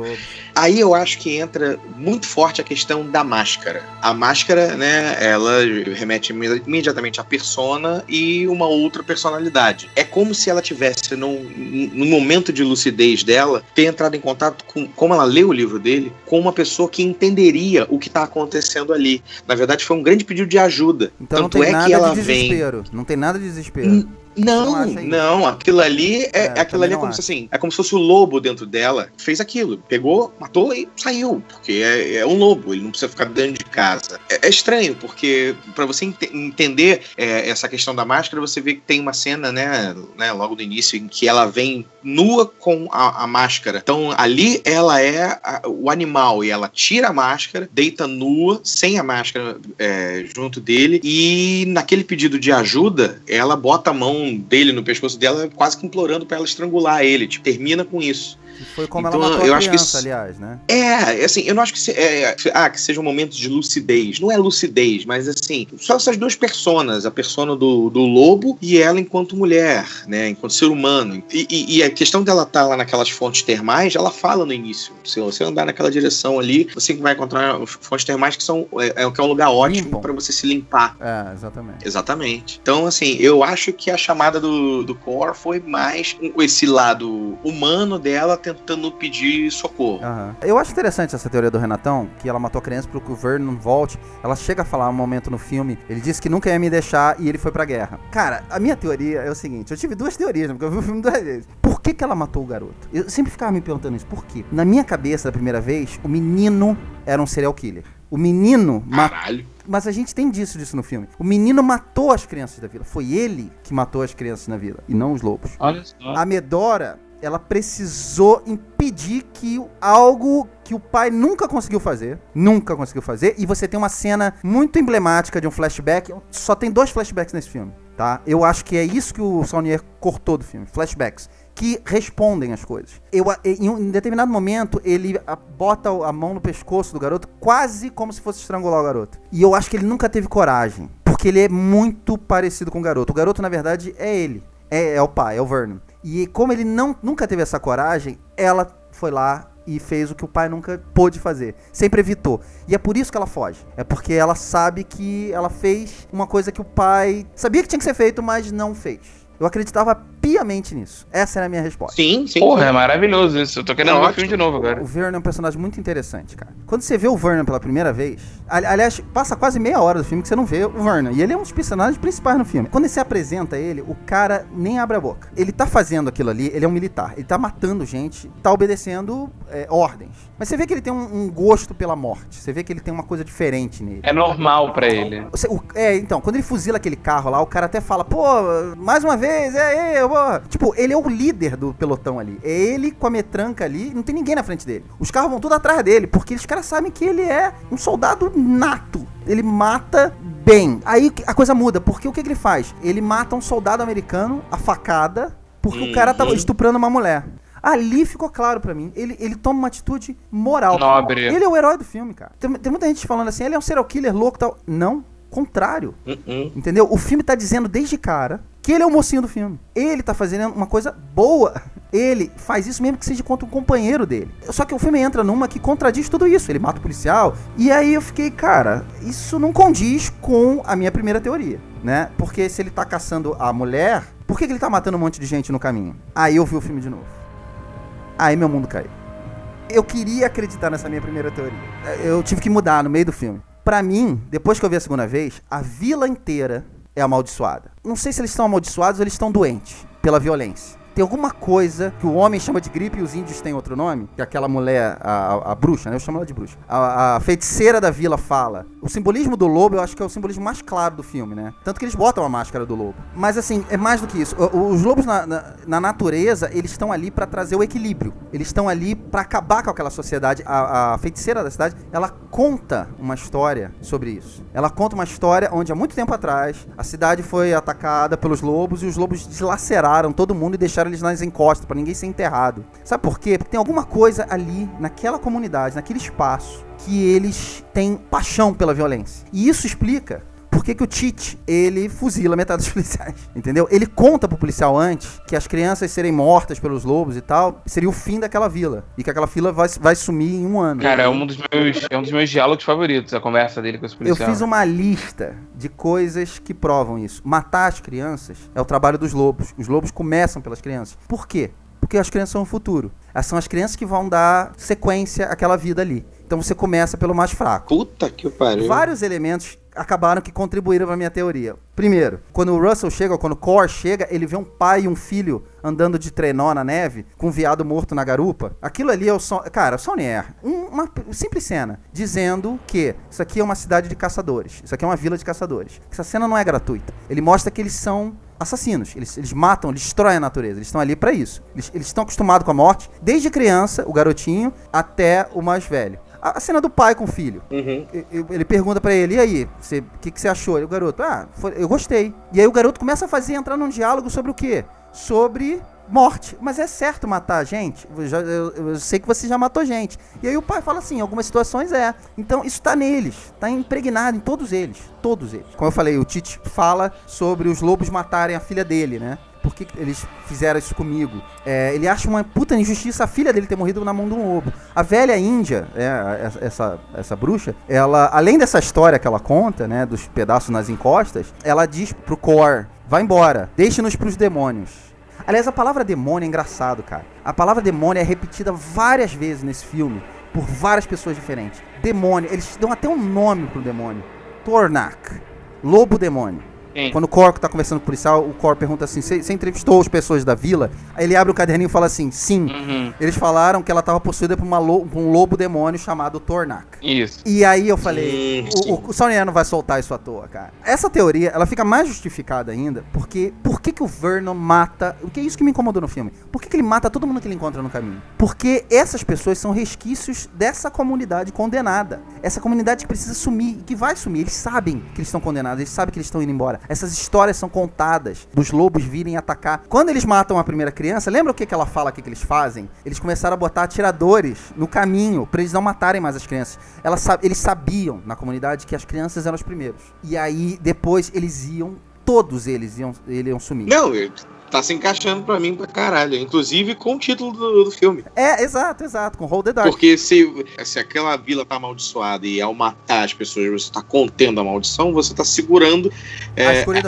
Aí eu acho que entra muito forte a questão da máscara. A máscara, né, ela remete imediatamente à persona e uma outra personalidade. É como se ela tivesse, no momento de lucidez dela, ter entrado em contato com, como ela lê o livro dele, com uma pessoa que entenderia o que está acontecendo ali. Na verdade, foi um grande pedido de ajuda. Então tanto não tem nada que ela de desespero. Não tem nada de desespero. Não, aquilo ali como se assim, é como se fosse o lobo dentro dela, fez aquilo, pegou, matou e saiu, porque é um lobo, ele não precisa ficar dentro de casa. É estranho, porque pra você entender essa questão da máscara, você vê que tem uma cena, né, logo no início, em que ela vem nua com a máscara. Então ali ela é o animal e ela tira a máscara, deita nua, sem a máscara junto dele, e naquele pedido de ajuda, ela bota a mão dele no pescoço dela, quase que implorando pra ela estrangular ele, tipo, termina com isso. E foi como então, ela matou a criança, aliás, né? Assim, eu não acho que seja um momento de lucidez. Não é lucidez, mas assim, só essas duas personas, a persona do lobo e ela enquanto mulher, né, enquanto ser humano. E a questão dela estar lá naquelas fontes termais, ela fala no início. Se você andar naquela direção ali, você vai encontrar fontes termais que é um lugar ótimo para você se limpar. Exatamente. Então, assim, eu acho que a chamada do Cor foi mais esse lado humano dela tentando pedir socorro. Eu acho interessante essa teoria do Renatão, que ela matou a criança para que o Vernon volte. Ela chega a falar um momento no filme, ele disse que nunca ia me deixar e ele foi pra guerra. Cara, a minha teoria é o seguinte, eu tive duas teorias, porque eu vi o filme 2 vezes. Por que ela matou o garoto? Eu sempre ficava me perguntando isso, por quê? Na minha cabeça, da primeira vez, o menino era um serial killer. O menino... Caralho. Mas a gente tem disso no filme. O menino matou as crianças da vila. Foi ele que matou as crianças na vila, e não os lobos. Olha só. A Medora, ela precisou impedir que algo que o pai nunca conseguiu fazer, e você tem uma cena muito emblemática de um flashback. Só tem 2 flashbacks nesse filme, tá? Eu acho que é isso que o Saunier cortou do filme, flashbacks, que respondem as coisas. Em um determinado momento, ele bota a mão no pescoço do garoto, quase como se fosse estrangular o garoto. E eu acho que ele nunca teve coragem, porque ele é muito parecido com o garoto. O garoto, na verdade, é ele. É o pai, é o Vernon. E como ele nunca teve essa coragem, ela foi lá e fez o que o pai nunca pôde fazer. Sempre evitou. E é por isso que ela foge. É porque ela sabe que ela fez uma coisa que o pai sabia que tinha que ser feito, mas não fez. Eu acreditava piamente nisso. Essa era a minha resposta. Sim. Porra, é maravilhoso isso. Eu tô querendo ver o filme de novo agora. O Vernon é um personagem muito interessante, cara. Quando você vê o Vernon pela primeira vez... Aliás, passa quase meia hora do filme que você não vê o Vernon. E ele é um dos personagens principais no filme. Quando você apresenta ele, o cara nem abre a boca. Ele tá fazendo aquilo ali, ele é um militar. Ele tá matando gente, tá obedecendo ordens. Mas você vê que ele tem um gosto pela morte. Você vê que ele tem uma coisa diferente nele. É normal pra ele. Então, quando ele fuzila aquele carro lá, o cara até fala, pô, mais uma vez, tipo, ele é o líder do pelotão ali. É ele com a metranca ali, não tem ninguém na frente dele. Os carros vão tudo atrás dele, porque os caras sabem que ele é um soldado nato. Ele mata bem. Aí a coisa muda, porque o que ele faz? Ele mata um soldado americano, a facada, porque o cara tava estuprando uma mulher. Ali ficou claro pra mim. Ele toma uma atitude moral. Nobre. Ele é o herói do filme, cara. Tem muita gente falando assim, ele é um serial killer louco e tal. Não, contrário. Entendeu? O filme tá dizendo desde cara que ele é o mocinho do filme. Ele tá fazendo uma coisa boa. Ele faz isso mesmo que seja contra um companheiro dele. Só que o filme entra numa que contradiz tudo isso. Ele mata o policial. E aí eu fiquei, cara, isso não condiz com a minha primeira teoria, né? Porque se ele tá caçando a mulher, por que ele tá matando um monte de gente no caminho? Aí eu vi o filme de novo. Aí meu mundo caiu. Eu queria acreditar nessa minha primeira teoria. Eu tive que mudar no meio do filme. Pra mim, depois que eu vi a segunda vez, a vila inteira é amaldiçoada. Não sei se eles estão amaldiçoados ou eles estão doentes pela violência. Tem alguma coisa que o homem chama de gripe e os índios têm outro nome, que aquela mulher, a bruxa, né? Eu chamo ela de bruxa. A feiticeira da vila fala. O simbolismo do lobo, eu acho que é o simbolismo mais claro do filme, né? Tanto que eles botam a máscara do lobo. Mas assim, é mais do que isso. Os lobos na natureza, eles estão ali pra trazer o equilíbrio. Eles estão ali pra acabar com aquela sociedade. A feiticeira da cidade, ela conta uma história sobre isso. Ela conta uma história onde há muito tempo atrás, a cidade foi atacada pelos lobos e os lobos dilaceraram todo mundo e deixaram eles nas encostas, pra ninguém ser enterrado. Sabe por quê? Porque tem alguma coisa ali, naquela comunidade, naquele espaço, que eles têm paixão pela violência. E isso explica por que o Tite, ele fuzila metade dos policiais, entendeu? Ele conta pro policial antes que as crianças serem mortas pelos lobos e tal, seria o fim daquela vila. E que aquela vila vai sumir em 1 ano. Cara, é um dos meus diálogos favoritos, a conversa dele com esse policial. Eu fiz uma lista de coisas que provam isso. Matar as crianças é o trabalho dos lobos. Os lobos começam pelas crianças. Por quê? Porque as crianças são o futuro. Essas são as crianças que vão dar sequência àquela vida ali. Então você começa pelo mais fraco. Puta que pariu. Vários elementos acabaram que contribuíram pra minha teoria. Primeiro, quando o Russell chega, ou quando o Core chega, ele vê um pai e um filho andando de trenó na neve, com um veado morto na garupa. Aquilo ali é o Saunier. Uma simples cena, dizendo que isso aqui é uma cidade de caçadores. Isso aqui é uma vila de caçadores. Essa cena não é gratuita. Ele mostra que eles são assassinos. Eles matam, eles destroem a natureza. Eles estão ali pra isso. Eles estão acostumados com a morte, desde criança, o garotinho, até o mais velho. A cena do pai com o filho. Uhum. Ele pergunta pra ele, e aí, o que você achou? E o garoto, eu gostei. E aí o garoto começa a entrar num diálogo sobre o quê? Sobre morte. Mas é certo matar gente? Eu sei que você já matou gente. E aí o pai fala assim, em algumas situações é. Então isso tá neles, tá impregnado em todos eles. Todos eles. Como eu falei, o Tite fala sobre os lobos matarem a filha dele, né? Por que eles fizeram isso comigo? Ele acha uma puta injustiça a filha dele ter morrido na mão de um lobo. A velha índia, essa bruxa, ela, além dessa história que ela conta, né, dos pedaços nas encostas, ela diz pro Core, vai embora, deixe-nos pros demônios. Aliás, a palavra demônio é engraçado, cara. A palavra demônio é repetida várias vezes nesse filme, por várias pessoas diferentes. Demônio, eles dão até um nome pro demônio. Tornak, lobo demônio. Sim. Quando o Core tá conversando com o policial, o Core pergunta assim, você entrevistou as pessoas da vila? Aí ele abre o caderninho e fala assim, sim. Uhum. Eles falaram que ela tava possuída por um lobo demônio chamado Tornak. Isso. E aí eu falei, o Saunier não vai soltar isso à toa, cara. Essa teoria, ela fica mais justificada ainda, porque por que o Vernon mata... O que é isso que me incomodou no filme? Por que ele mata todo mundo que ele encontra no caminho? Porque essas pessoas são resquícios dessa comunidade condenada. Essa comunidade que precisa sumir, e que vai sumir. Eles sabem que eles estão condenados, eles sabem que eles estão indo embora. Essas histórias são contadas, dos lobos virem atacar. Quando eles matam a primeira criança, lembra o que ela fala, o que eles fazem? Eles começaram a botar atiradores no caminho, pra eles não matarem mais as crianças. Eles sabiam, na comunidade, que as crianças eram os primeiros. E aí, depois, todos eles iam sumir. Não, tá se encaixando pra mim pra caralho. Inclusive com o título do filme. Exato, com Hold the Dark. Porque se aquela vila tá amaldiçoada e ao matar as pessoas você tá contendo a maldição, você tá segurando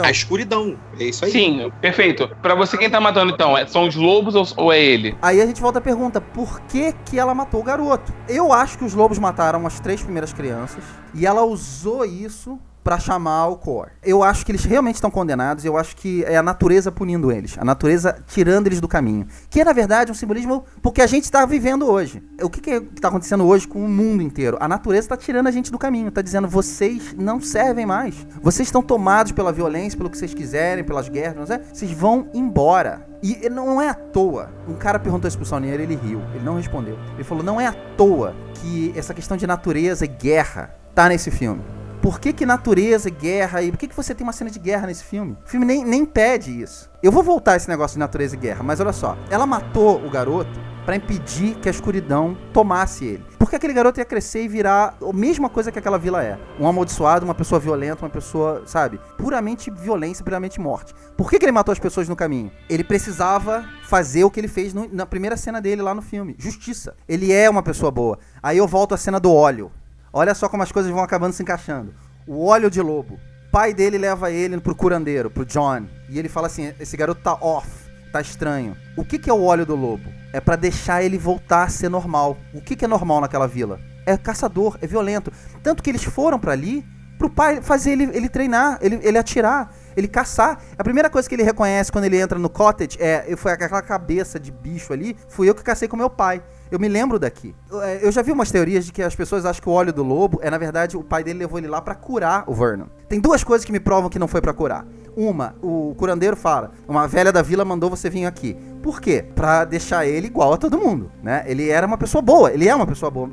a escuridão. É isso aí. Sim, perfeito. Pra você, quem tá matando então? São os lobos ou é ele? Aí a gente volta à pergunta, por que ela matou o garoto? Eu acho que os lobos mataram as 3 primeiras crianças e ela usou isso pra chamar o Core. Eu acho que eles realmente estão condenados, eu acho que é a natureza punindo eles, a natureza tirando eles do caminho, que é na verdade um simbolismo porque a gente está vivendo hoje. O que está acontecendo hoje com o mundo inteiro? A natureza está tirando a gente do caminho, está dizendo, vocês não servem mais, vocês estão tomados pela violência, pelo que vocês quiserem, pelas guerras, não sei, vocês vão embora. E não é à toa, um cara perguntou isso pro Saunier, ele riu, ele não respondeu. Ele falou, não é à toa que essa questão de natureza e guerra tá nesse filme. Por que natureza e guerra? E por que você tem uma cena de guerra nesse filme? O filme nem pede isso. Eu vou voltar a esse negócio de natureza e guerra, mas olha só. Ela matou o garoto pra impedir que a escuridão tomasse ele. Porque aquele garoto ia crescer e virar a mesma coisa que aquela vila é. Um amaldiçoado, uma pessoa violenta, uma pessoa, sabe? Puramente violência, puramente morte. Por que ele matou as pessoas no caminho? Ele precisava fazer o que ele fez na primeira cena dele lá no filme. Justiça. Ele é uma pessoa boa. Aí eu volto à cena do óleo. Olha só como as coisas vão acabando se encaixando. O óleo de lobo. O pai dele leva ele pro curandeiro, pro John. E ele fala assim, esse garoto tá off. tá estranho. O que é o óleo do lobo? É pra deixar ele voltar a ser normal. O que é normal naquela vila? É caçador, é violento. Tanto que eles foram pra ali pro pai fazer ele treinar, ele atirar, ele caçar. A primeira coisa que ele reconhece quando ele entra no cottage foi aquela cabeça de bicho ali, fui eu que cacei com meu pai. Eu me lembro daqui. Eu já vi umas teorias de que as pessoas acham que o óleo do lobo na verdade, o pai dele levou ele lá pra curar o Vernon. Tem duas coisas que me provam que não foi pra curar. Uma, o curandeiro fala, uma velha da vila mandou você vir aqui. Por quê? Pra deixar ele igual a todo mundo, né? Ele era uma pessoa boa, ele é uma pessoa boa.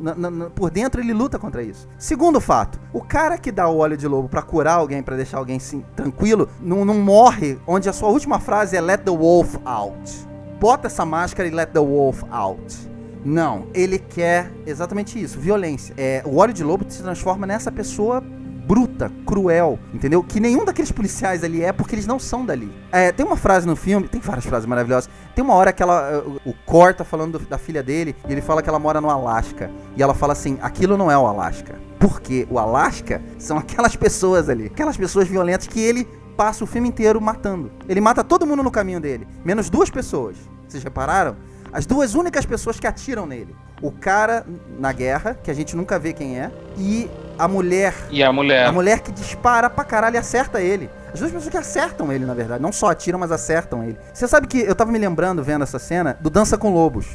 Por dentro ele luta contra isso. Segundo fato, o cara que dá o óleo de lobo pra curar alguém, pra deixar alguém assim, tranquilo, não morre, onde a sua última frase é let the wolf out. Bota essa máscara e let the wolf out. Não, ele quer exatamente isso, violência. O óleo de lobo se transforma nessa pessoa bruta, cruel, entendeu? Que nenhum daqueles policiais ali porque eles não são dali. Tem uma frase no filme, tem várias frases maravilhosas. Tem uma hora que o Cor tá falando da filha dele e ele fala que ela mora no Alasca. E ela fala assim, aquilo não é o Alasca. Porque o Alasca são aquelas pessoas ali, aquelas pessoas violentas que ele passa o filme inteiro matando. Ele mata todo mundo no caminho dele, menos 2 pessoas. Vocês repararam? As 2 únicas pessoas que atiram nele. O cara na guerra, que a gente nunca vê quem é, e a mulher. E a mulher. A mulher que dispara pra caralho e acerta ele. As 2 pessoas que acertam ele, na verdade. Não só atiram, mas acertam ele. Você sabe que eu tava me lembrando, vendo essa cena, do Dança com Lobos,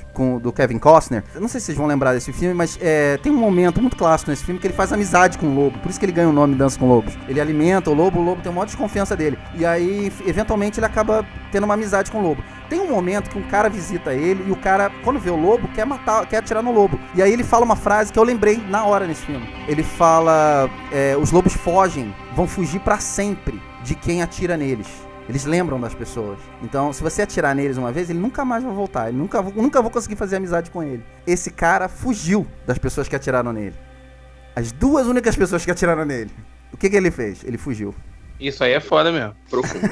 do Kevin Costner. Eu não sei se vocês vão lembrar desse filme, mas tem um momento muito clássico nesse filme que ele faz amizade com o lobo. Por isso que ele ganha o nome Dança com Lobos. Ele alimenta o lobo tem uma maior desconfiança dele. E aí, eventualmente, ele acaba tendo uma amizade com o lobo. Tem um momento que um cara visita ele e o cara, quando vê o lobo, quer atirar no lobo. E aí ele fala uma frase que eu lembrei na hora nesse filme. Ele fala, os lobos fogem, vão fugir pra sempre de quem atira neles. Eles lembram das pessoas. Então, se você atirar neles uma vez, ele nunca mais vai voltar. Ele nunca vou conseguir fazer amizade com ele. Esse cara fugiu das pessoas que atiraram nele. As 2 únicas pessoas que atiraram nele. O que ele fez? Ele fugiu. Isso aí é foda mesmo. Profundo.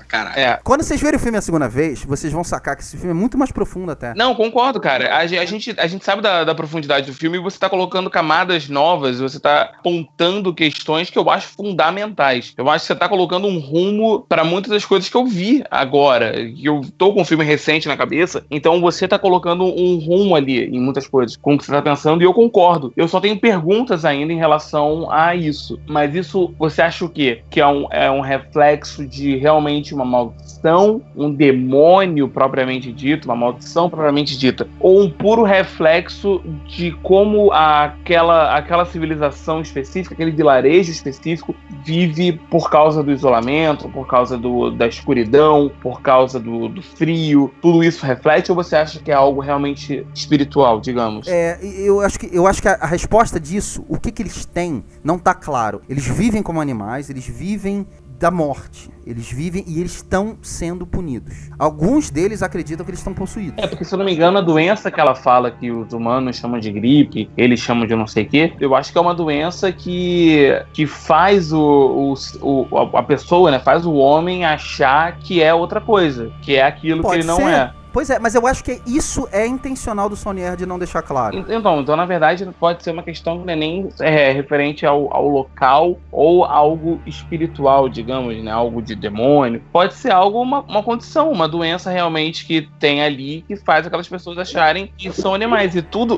Caralho. Quando vocês verem o filme a segunda vez, vocês vão sacar que esse filme é muito mais profundo até. Não, concordo, cara. A gente sabe da profundidade do filme e você tá colocando camadas novas, você tá apontando questões que eu acho fundamentais. Eu acho que você tá colocando um rumo pra muitas das coisas que eu vi agora. Eu tô com um filme recente na cabeça, então você tá colocando um rumo ali em muitas coisas, com o que você tá pensando, e eu concordo. Eu só tenho perguntas ainda em relação a isso. Mas isso, você acha o quê? Que é um reflexo de realmente uma maldição, um demônio propriamente dito, uma maldição propriamente dita, ou um puro reflexo de como aquela civilização específica, aquele vilarejo específico vive por causa do isolamento, por causa da escuridão, por causa do frio, tudo isso reflete, ou você acha que é algo realmente espiritual, digamos? Eu acho que a resposta disso, o que eles têm, não tá claro. Eles vivem como animais, eles vivem da morte. Eles vivem e eles estão sendo punidos. Alguns deles acreditam que eles estão possuídos. Porque, se eu não me engano, a doença que ela fala que os humanos chamam de gripe, eles chamam de não sei o quê, eu acho que é uma doença que faz a pessoa, né, faz o homem achar que é outra coisa, que é aquilo que ele não é. Pois é, mas eu acho que isso é intencional do Saunier de não deixar claro. Então, na verdade, pode ser uma questão que não é nem referente ao local ou algo espiritual, digamos, né? Algo de demônio. Pode ser algo, uma condição, uma doença realmente que tem ali que faz aquelas pessoas acharem que são animais. E tudo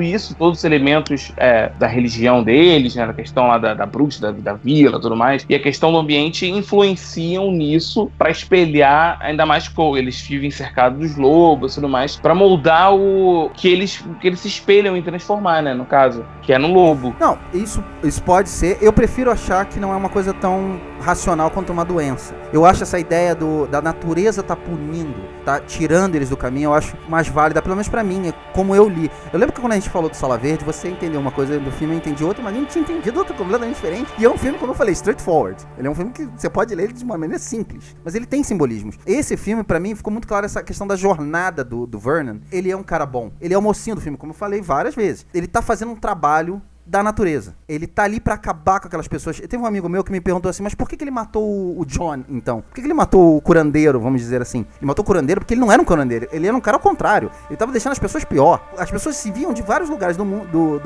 isso, todos os elementos da religião deles, né? Da questão lá da bruxa, da vila, tudo mais, e a questão do ambiente influenciam nisso para espelhar, ainda mais que eles vivem cercados dos lobos e tudo mais, pra moldar o que eles se espelham em transformar, né, no caso, que é no lobo. Não, isso pode ser. Eu prefiro achar que não é uma coisa tão racional quanto uma doença. Eu acho essa ideia da natureza tá punindo, tá tirando eles do caminho, eu acho mais válida, pelo menos pra mim, como eu li. Eu lembro que quando a gente falou do Sala Verde, você entendeu uma coisa do filme, eu entendi outra, mas nem tinha entendido outra completamente diferente. E é um filme, como eu falei, straightforward. Ele é um filme que você pode ler ele de uma maneira simples, mas ele tem simbolismos. Esse filme, pra mim, ficou muito claro essa questão da jornada do Vernon. Ele é um cara bom. Ele é o mocinho do filme, como eu falei várias vezes. Ele tá fazendo um trabalho da natureza. Ele tá ali pra acabar com aquelas pessoas. Teve um amigo meu que me perguntou assim, mas por que ele matou o John, então? Por que ele matou o curandeiro, vamos dizer assim? Ele matou o curandeiro porque ele não era um curandeiro. Ele era um cara ao contrário. Ele tava deixando as pessoas pior. As pessoas se viam de vários lugares do mundo,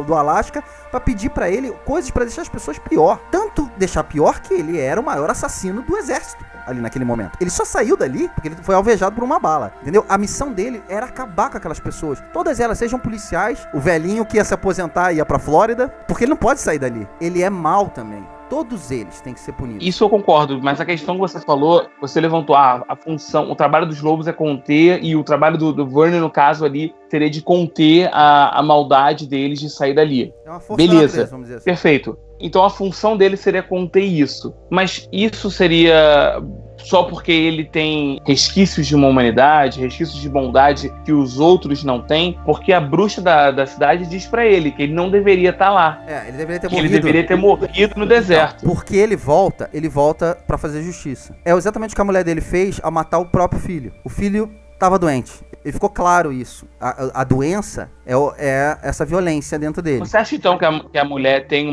do Alasca, pra pedir pra ele coisas pra deixar as pessoas pior. Tanto deixar pior que ele era o maior assassino do exército. ali naquele momento. Ele só saiu dali porque ele foi alvejado por uma bala, entendeu? A missão dele era acabar com aquelas pessoas. Todas elas, sejam policiais, o velhinho que ia se aposentar e ia pra Flórida, porque ele não pode sair dali. Ele é mau também. Todos eles têm que ser punidos. Isso eu concordo, mas a questão que você falou, você levantou a função, o trabalho dos lobos é conter, e o trabalho do Vernon, no caso ali, seria de conter a maldade deles de sair dali. É uma força beleza, da natureza, vamos dizer assim. Perfeito. Então a função dele seria conter isso. Mas isso seria só porque ele tem resquícios de uma humanidade, resquícios de bondade que os outros não têm, porque a bruxa da cidade diz pra ele que ele não deveria estar lá. Ele deveria ter que morrido. Ele deveria ter morrido no deserto. Não, porque ele volta pra fazer justiça. É exatamente o que a mulher dele fez ao matar o próprio filho. O filho tava doente. Ele ficou claro isso. A doença é essa violência dentro dele. Você acha então que a mulher tem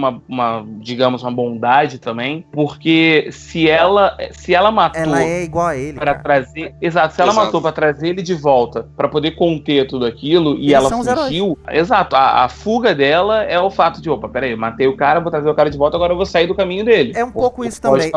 digamos, uma bondade também? Porque se ela matou... Ela é igual a ele, para trazer... Exato, se ela matou pra trazer ele de volta, pra poder conter tudo aquilo, e ela fugiu... Exato, a fuga dela é o fato de, opa, peraí, matei o cara, vou trazer o cara de volta, agora eu vou sair do caminho dele. É um pouco isso também.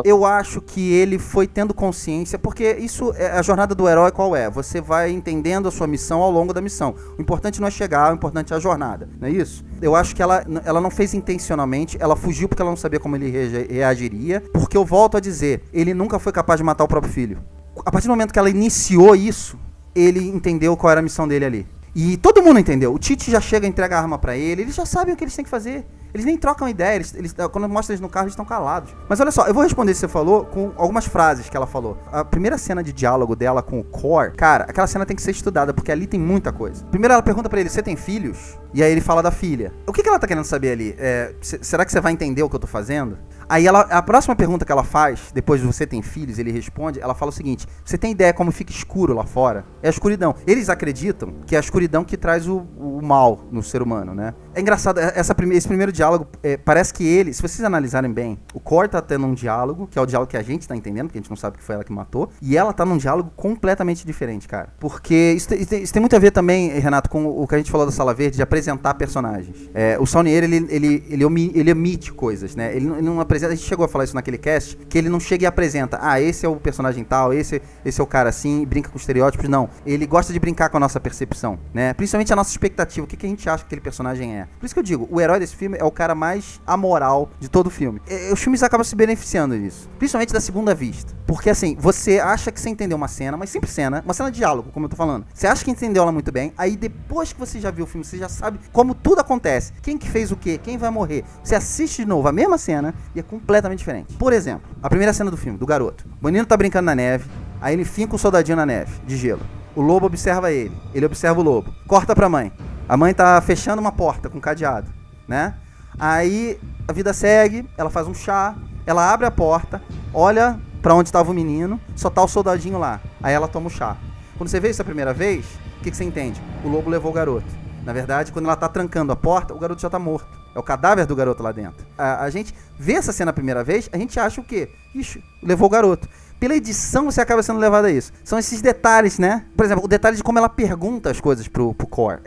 Eu acho que ele foi tendo consciência, porque isso, a jornada do herói qual é? Você vai entendendo a sua missão ao longo da missão. O importante não é chegar, o importante é a jornada, não é isso? Eu acho que ela não fez intencionalmente, ela fugiu porque ela não sabia como ele reagiria, porque eu volto a dizer, ele nunca foi capaz de matar o próprio filho. A partir do momento que ela iniciou isso, ele entendeu qual era a missão dele ali. E todo mundo entendeu. O Tite já chega e entrega a arma pra ele, eles já sabem o que eles têm que fazer. Eles nem trocam ideia, quando mostra eles no carro, eles estão calados. Mas olha só, eu vou responder isso que você falou com algumas frases que ela falou. A primeira cena de diálogo dela com o Cor, cara, aquela cena tem que ser estudada, porque ali tem muita coisa. Primeiro ela pergunta pra ele, você tem filhos? E aí ele fala da filha. O que ela tá querendo saber ali? Será que você vai entender o que eu tô fazendo? Aí a próxima pergunta que ela faz, depois de você tem filhos, ele responde, ela fala o seguinte, você tem ideia como fica escuro lá fora? É a escuridão. Eles acreditam que é a escuridão que traz o mal no ser humano, né? É engraçado, esse primeiro diálogo, parece que ele, se vocês analisarem bem, o Cor tá tendo um diálogo, que é o diálogo que a gente tá entendendo, porque a gente não sabe que foi ela que matou, e ela tá num diálogo completamente diferente, cara. Porque isso tem muito a ver também, Renato, com o que a gente falou da Sala Verde, de apresentar personagens. O Saunier, ele omite coisas, né? Ele não apresenta, a gente chegou a falar isso naquele cast, que ele não chega e apresenta, esse é o personagem tal, esse é o cara assim, brinca com estereótipos, não. Ele gosta de brincar com a nossa percepção, né? Principalmente a nossa expectativa, o que a gente acha que aquele personagem é. Por isso que eu digo, o herói desse filme é o cara mais amoral de todo o filme. Os filmes acabam se beneficiando disso, principalmente da segunda vista. Porque assim, você acha que você entendeu uma cena, mas sempre cena, uma cena de diálogo, como eu tô falando. Você acha que entendeu ela muito bem, aí depois que você já viu o filme, você já sabe como tudo acontece. Quem que fez o quê? Quem vai morrer? Você assiste de novo a mesma cena e é completamente diferente. Por exemplo, a primeira cena do filme, do garoto. O menino tá brincando na neve, aí ele finca o soldadinho na neve, de gelo. O lobo observa ele observa o lobo. Corta pra mãe. A mãe tá fechando uma porta com cadeado, né? Aí a vida segue, ela faz um chá, ela abre a porta, olha pra onde estava o menino, só tá o soldadinho lá. Aí ela toma o chá. Quando você vê isso a primeira vez, o que você entende? O lobo levou o garoto. Na verdade, quando ela tá trancando a porta, o garoto já tá morto. É o cadáver do garoto lá dentro. A gente vê essa cena a primeira vez, a gente acha o quê? Ixi, levou o garoto. Pela edição, você acaba sendo levado a isso. São esses detalhes, né? Por exemplo, o detalhe de como ela pergunta as coisas pro Cor.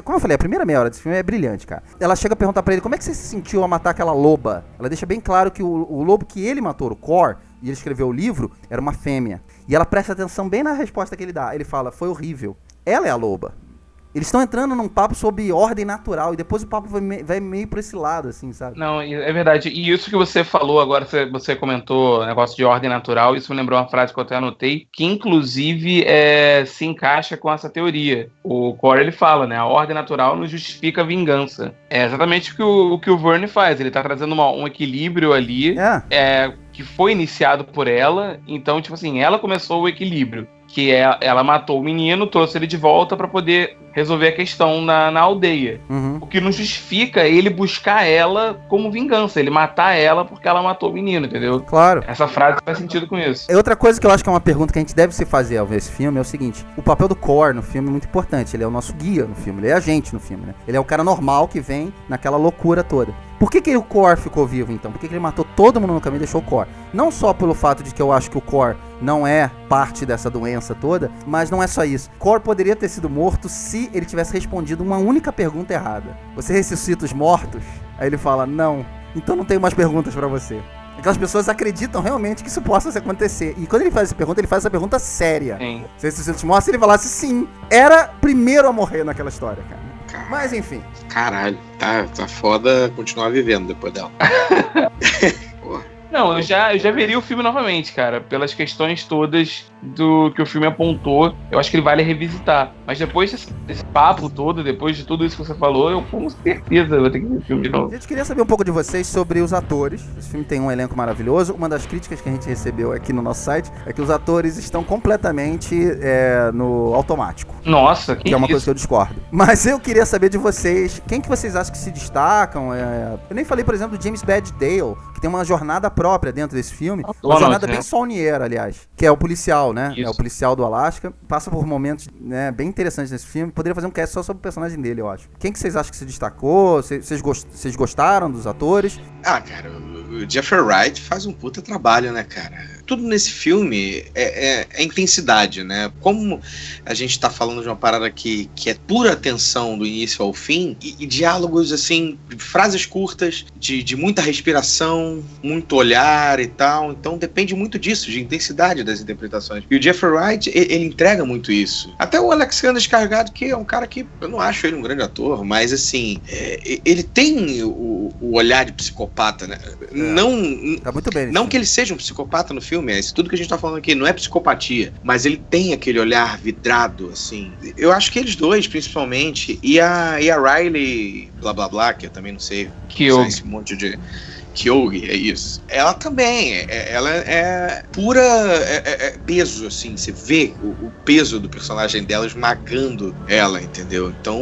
Como eu falei, a primeira meia hora desse filme é brilhante, cara. Ela chega a perguntar pra ele, como é que você se sentiu ao matar aquela loba? Ela deixa bem claro que o lobo que ele matou, o Cor, e ele escreveu o livro, era uma fêmea. E ela presta atenção bem na resposta que ele dá. Ele fala, foi horrível. Ela é a loba. Eles estão entrando num papo sobre ordem natural e depois o papo vai meio pra esse lado, assim, sabe? Não, é verdade. E isso que você falou agora, você comentou negócio de ordem natural, isso me lembrou uma frase que eu até anotei, que inclusive se encaixa com essa teoria. O Cor, ele fala, né? A ordem natural não justifica a vingança. É exatamente o que o Verne faz. Ele tá trazendo um equilíbrio ali, que foi iniciado por ela. Então, tipo assim, ela começou o equilíbrio. Que ela matou o menino, trouxe ele de volta pra poder resolver a questão na aldeia. Uhum. O que não justifica ele buscar ela como vingança, ele matar ela porque ela matou o menino, entendeu? Claro. Essa frase faz sentido com isso. Outra coisa que eu acho que é uma pergunta que a gente deve se fazer ao ver esse filme é o seguinte: o papel do Cor no filme é muito importante. Ele é o nosso guia no filme, ele é a gente no filme, né? Ele é o cara normal que vem naquela loucura toda. Por que o Cor ficou vivo, então? Por que ele matou todo mundo no caminho e deixou o Cor? Não só pelo fato de que eu acho que o Cor não é parte dessa doença toda, mas não é só isso. Cor poderia ter sido morto se ele tivesse respondido uma única pergunta errada. Você ressuscita os mortos? Aí ele fala, não. Então não tenho mais perguntas pra você. Aquelas pessoas acreditam realmente que isso possa acontecer. E quando ele faz essa pergunta séria. Sim. Se te mostra, se ele falasse sim, era primeiro a morrer naquela história, cara. Mas enfim. Caralho, tá foda continuar vivendo depois dela. Não, eu já veria o filme novamente, cara, pelas questões todas do que o filme apontou. Eu acho que ele vale revisitar. Mas depois desse papo todo, depois de tudo isso que você falou, eu com certeza vou ter que ver o filme de novo. A gente queria saber um pouco de vocês sobre os atores. Esse filme tem um elenco maravilhoso. Uma das críticas que a gente recebeu aqui no nosso site é que os atores estão completamente no automático. Nossa, que é uma coisa que eu discordo. Mas eu queria saber de vocês, quem que vocês acham que se destacam? Eu nem falei, por exemplo, do James Badge Dale, que tem uma jornada própria dentro desse filme. Uma jornada bem Saulnier, aliás. Que é o policial, né? Isso. É o policial do Alasca. Passa por momentos, né, bem interessantes nesse filme. Poderia fazer um cast só sobre o personagem dele, eu acho. Quem que vocês acham que se destacou? Vocês gostaram dos atores? Ah, cara, o Jeffrey Wright faz um puta trabalho, né, cara? Tudo nesse filme é intensidade, né? Como a gente tá falando de uma parada que é pura atenção do início ao fim, e diálogos, assim, frases curtas, de muita respiração, muito olhar e tal. Então depende muito disso, de intensidade das interpretações. E o Jeffrey Wright, ele entrega muito isso. Até o Alexander Skarsgård, que é um cara que eu não acho ele um grande ator, mas assim, ele tem o olhar de psicopata, né? Tá muito bem. Não que ele seja um psicopata no filme, isso tudo que a gente tá falando aqui não é psicopatia, mas ele tem aquele olhar vidrado, assim. Eu acho que eles dois, principalmente, e a Riley, blá blá blá, que eu também não sei esse monte de... Kyogi, é isso. Ela também, ela é pura peso, assim, você vê o peso do personagem dela esmagando ela, entendeu? Então,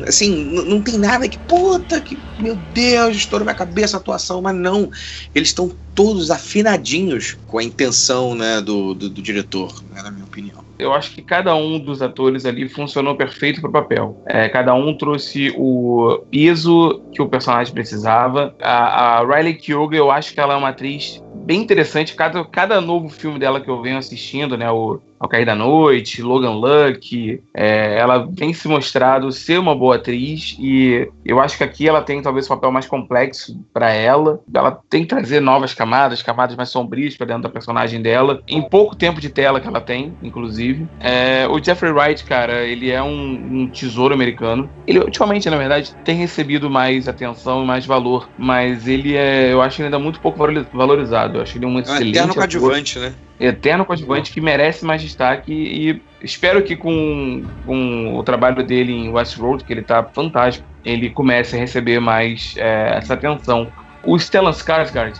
assim, não tem nada que, puta, que, meu Deus, estourou minha cabeça a atuação, mas não, eles estão todos afinadinhos com a intenção, né, do diretor, né, na minha opinião. Eu acho que cada um dos atores ali funcionou perfeito pro papel. Cada um trouxe o peso que o personagem precisava. A Riley Keough, eu acho que ela é uma atriz bem interessante. Cada novo filme dela que eu venho assistindo, né, Ao Cair da Noite, Logan Lucky, ela vem se mostrado ser uma boa atriz, e eu acho que aqui ela tem talvez um papel mais complexo para ela. Ela tem que trazer novas camadas mais sombrias para dentro da personagem dela, em pouco tempo de tela que ela tem, inclusive. O Jeffrey Wright, cara, ele é um tesouro americano. Ele, ultimamente, na verdade, tem recebido mais atenção e mais valor, mas ele eu acho ele ainda muito pouco valorizado. Eu acho ele um excelente eterno coadjuvante, né? Eterno coadjuvante que merece mais destaque, e espero que com o trabalho dele em Westworld, que ele tá fantástico, ele comece a receber mais essa atenção. O Stellan Skarsgård,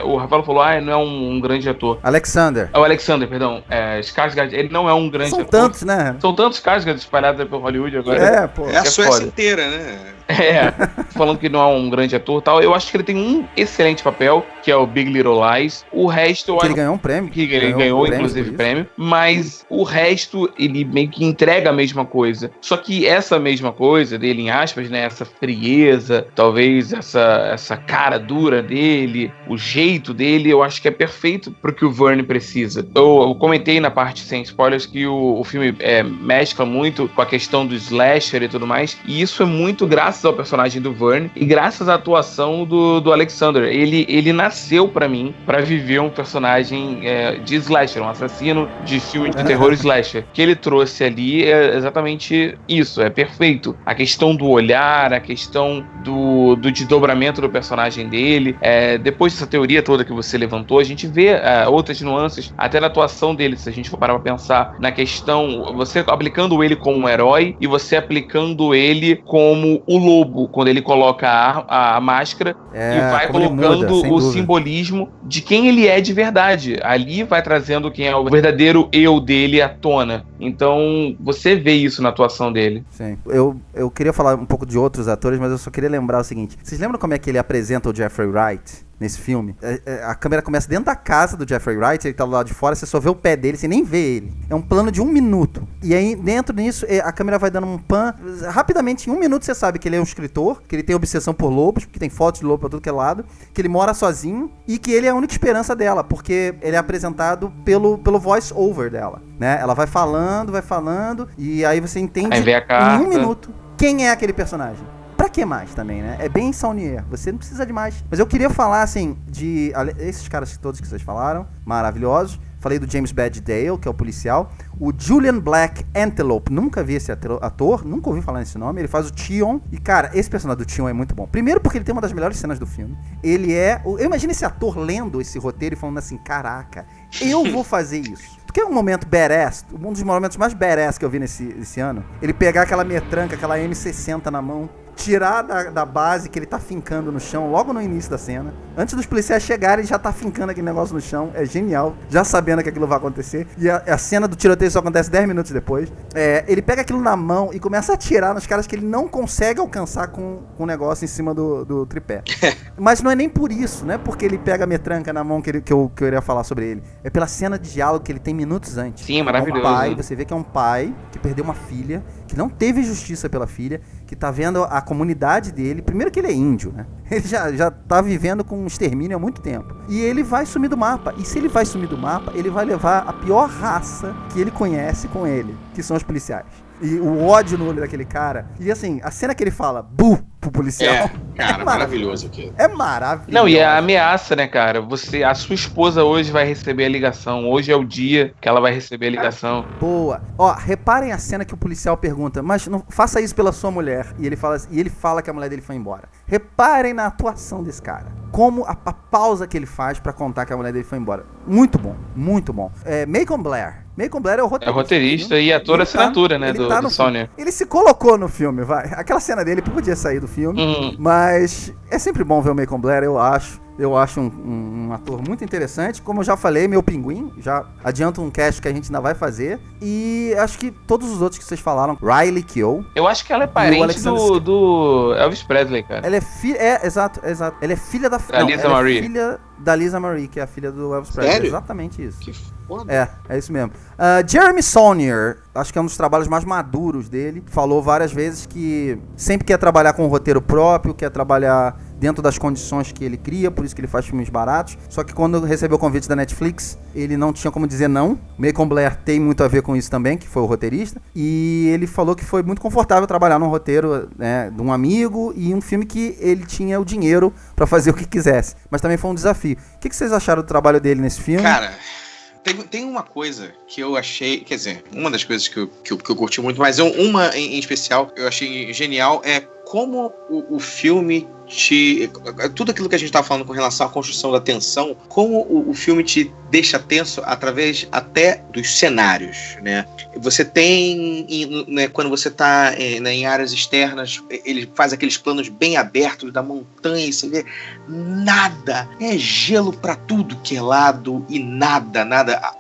o Rafael falou, não é um grande ator. Alexander. O Alexander, perdão. Skarsgård, ele não é um grande ator. São tantos, né? São tantos Skarsgård espalhados por Hollywood agora. Pô. É a Suécia inteira, né? Falando que não é um grande ator e tal, eu acho que ele tem um excelente papel, que é o Big Little Lies. O resto... ele ganhou um prêmio. Que ele ganhou, inclusive, prêmio. Mas o resto, ele meio que entrega a mesma coisa. Só que essa mesma coisa dele, em aspas, né? Essa frieza, talvez essa cara dura dele, o jeito dele, eu acho que é perfeito pro que o Verne precisa. Eu comentei na parte sem spoilers que o filme mescla muito com a questão do slasher e tudo mais, e isso é muito graças ao personagem do Verne e graças à atuação do Alexander. Ele nasceu pra mim pra viver um personagem de slasher, um assassino de filme de terror slasher. Que ele trouxe ali é exatamente isso, é perfeito. A questão do olhar, a questão do desdobramento do personagem dele. Depois dessa teoria toda que você levantou, a gente vê outras nuances, até na atuação dele, se a gente for parar pra pensar na questão, você aplicando ele como um herói e você aplicando ele como o lobo, quando ele coloca a máscara e vai colocando o simbolismo de quem ele é de verdade. Ali vai trazendo quem é o verdadeiro eu dele à tona. Então, você vê isso na atuação dele. Sim. Eu queria falar um pouco de outros atores, mas eu só queria lembrar o seguinte. Vocês lembram como é que ele apresenta o Jeffrey Wright nesse filme? A câmera começa dentro da casa do Jeffrey Wright, ele tá do lado de fora, você só vê o pé dele, você nem vê ele. É um plano de 1 minuto. E aí, dentro disso, a câmera vai dando um pan. Rapidamente, em 1 minuto, você sabe que ele é um escritor, que ele tem obsessão por lobos, que tem fotos de lobo pra tudo que é lado, que ele mora sozinho e que ele é a única esperança dela, porque ele é apresentado pelo voice over dela, né? Ela vai falando, e aí você entende aí vem a carta. em 1 minuto quem é aquele personagem. pra que mais também, né? É bem Saunier, você não precisa de mais. Mas eu queria falar, assim, de esses caras todos que vocês falaram, maravilhosos. Falei do James Badge Dale, que é o policial. O Julian Black Antelope, nunca vi esse ator, nunca ouvi falar nesse nome. Ele faz o Tion. E, cara, esse personagem do Tion é muito bom. Primeiro porque ele tem uma das melhores cenas do filme. Ele é... Eu imagino esse ator lendo esse roteiro e falando assim, caraca, eu vou fazer isso. Porque é um momento badass, um dos momentos mais badass que eu vi nesse ano. Ele pegar aquela metranca, aquela M60 na mão, tirar da base que ele tá fincando no chão logo no início da cena. Antes dos policiais chegarem, ele já tá fincando aquele negócio no chão. É genial, já sabendo que aquilo vai acontecer. E a cena do tiroteio só acontece 10 minutos depois. Ele pega aquilo na mão e começa a atirar nos caras que ele não consegue alcançar com o negócio em cima do tripé. Mas não é nem por isso, não é porque ele pega a metranca na mão que eu iria falar sobre ele. É pela cena de diálogo que ele tem minutos antes. Sim, maravilhoso. Você vê que é um pai que perdeu uma filha, que não teve justiça pela filha, que tá vendo a comunidade dele. Primeiro que ele é índio, né? Ele já tá vivendo com um extermínio há muito tempo. E ele vai sumir do mapa. E se ele vai sumir do mapa, ele vai levar a pior raça que ele conhece com ele, que são os policiais. E o ódio no olho daquele cara. E assim, a cena que ele fala, bu, pro policial. Cara, maravilhoso aqui. É maravilhoso. Não, e a ameaça, né, cara? A sua esposa hoje vai receber a ligação. Hoje é o dia que ela vai receber a ligação. Boa. Ó, reparem a cena que o policial pergunta, mas não faça isso pela sua mulher. E ele fala que a mulher dele foi embora. Reparem na atuação desse cara. Como a pausa que ele faz pra contar que a mulher dele foi embora. Muito bom, muito bom. Macon Blair. Macon Blair é o roteirista. É o roteirista e ator assinatura, né, do Sony. Ele se colocou no filme, vai. Aquela cena dele podia sair do filme, mas é sempre bom ver o Macon Blair, eu acho. Eu acho um ator muito interessante. Como eu já falei, meu pinguim. Já adianto um cast que a gente ainda vai fazer. E acho que todos os outros que vocês falaram. Riley Keough. Eu acho que ela é parente do Elvis Presley, cara. Ela é filha... exato. Ela é filha da... Lisa Marie. É filha da Lisa Marie, que é a filha do Elvis Presley. Sério? Exatamente isso. Que foda. É isso mesmo. Jeremy Saunier, acho que é um dos trabalhos mais maduros dele. Falou várias vezes que sempre quer trabalhar com um roteiro próprio, quer trabalhar dentro das condições que ele cria, por isso que ele faz filmes baratos. Só que quando recebeu o convite da Netflix, ele não tinha como dizer não. Macon Blair tem muito a ver com isso também, que foi o roteirista. E ele falou que foi muito confortável trabalhar num roteiro, né, de um amigo e um filme que ele tinha o dinheiro pra fazer o que quisesse. Mas também foi um desafio. O que vocês acharam do trabalho dele nesse filme? Cara, tem uma coisa que eu achei, quer dizer, uma das coisas que eu curti muito, mas uma em especial eu achei genial, é como o filme tudo aquilo que a gente tá falando com relação à construção da tensão, como o filme te deixa tenso através até dos cenários, né? Você tem, né, quando você tá em áreas externas, ele faz aqueles planos bem abertos da montanha e você vê nada, é gelo pra tudo que é lado e nada.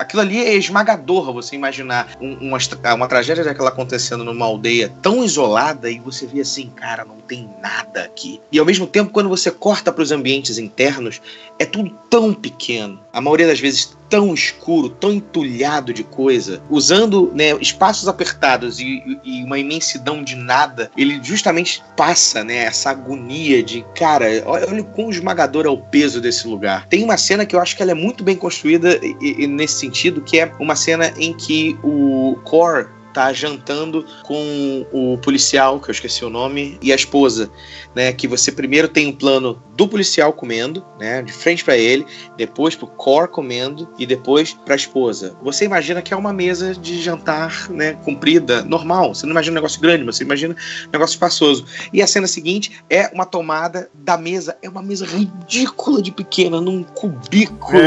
Aquilo ali é esmagador, você imaginar uma tragédia daquela acontecendo numa aldeia tão isolada e você vê assim, cara, não tem nada aqui. E ao mesmo tempo, quando você corta para os ambientes internos, é tudo tão pequeno, a maioria das vezes tão escuro, tão entulhado de coisa, usando, né, espaços apertados e uma imensidão de nada, ele justamente passa, né, essa agonia de, cara, olha o quão esmagador é o peso desse lugar. Tem uma cena que eu acho que ela é muito bem construída nesse sentido, que é uma cena em que o Core tá jantando com o policial, que eu esqueci o nome, e a esposa, né, que você primeiro tem um plano do policial comendo, né, de frente pra ele, depois pro Core comendo e depois pra esposa. Você imagina que é uma mesa de jantar, né, comprida, normal. Você não imagina um negócio grande, você imagina um negócio espaçoso. E a cena seguinte é uma tomada da mesa, é uma mesa ridícula de pequena, num cubículo,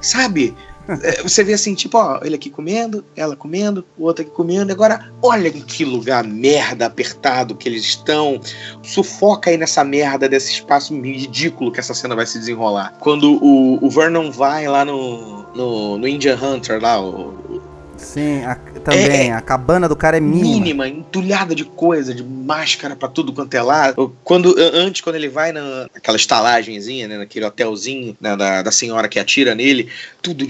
sabe? Você vê assim, tipo, ó, ele aqui comendo, ela comendo, o outro aqui comendo. Agora, olha em que lugar merda, apertado que eles estão. Sufoca aí nessa merda desse espaço ridículo que essa cena vai se desenrolar. Quando o Vernon vai lá no Indian Hunter, lá, Sim, também, a cabana do cara é mínima, entulhada de coisa, de máscara pra tudo quanto é lá. Quando ele vai naquela estalagenzinha, né, naquele hotelzinho, né, da senhora que atira nele, tudo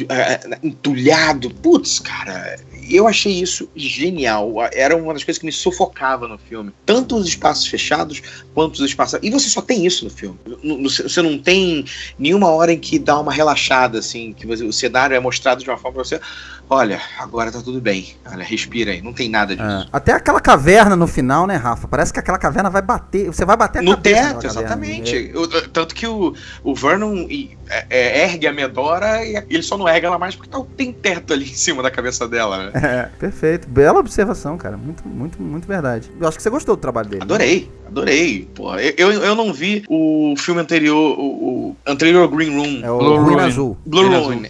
entulhado. Putz, cara, eu achei isso genial. Era uma das coisas que me sufocava no filme. Tanto os espaços fechados, quanto os espaços... E você só tem isso no filme. Você não tem nenhuma hora em que dá uma relaxada, assim, que o cenário é mostrado de uma forma pra você... Olha, agora agora tá tudo bem. Olha, respira aí, não tem nada disso. Até aquela caverna no final, né, Rafa? Parece que aquela caverna vai bater, você vai bater a no cabeça teto, exatamente. Tanto que o Vernon ergue a Medora e ele só não ergue ela mais porque tem teto ali em cima da cabeça dela, né? Perfeito. Bela observação, cara. Muito, muito, muito verdade. Eu acho que você gostou do trabalho dele. Adorei. Pô, eu não vi o filme anterior, o anterior Green Room. É o Ruína Azul. Blue Ruin.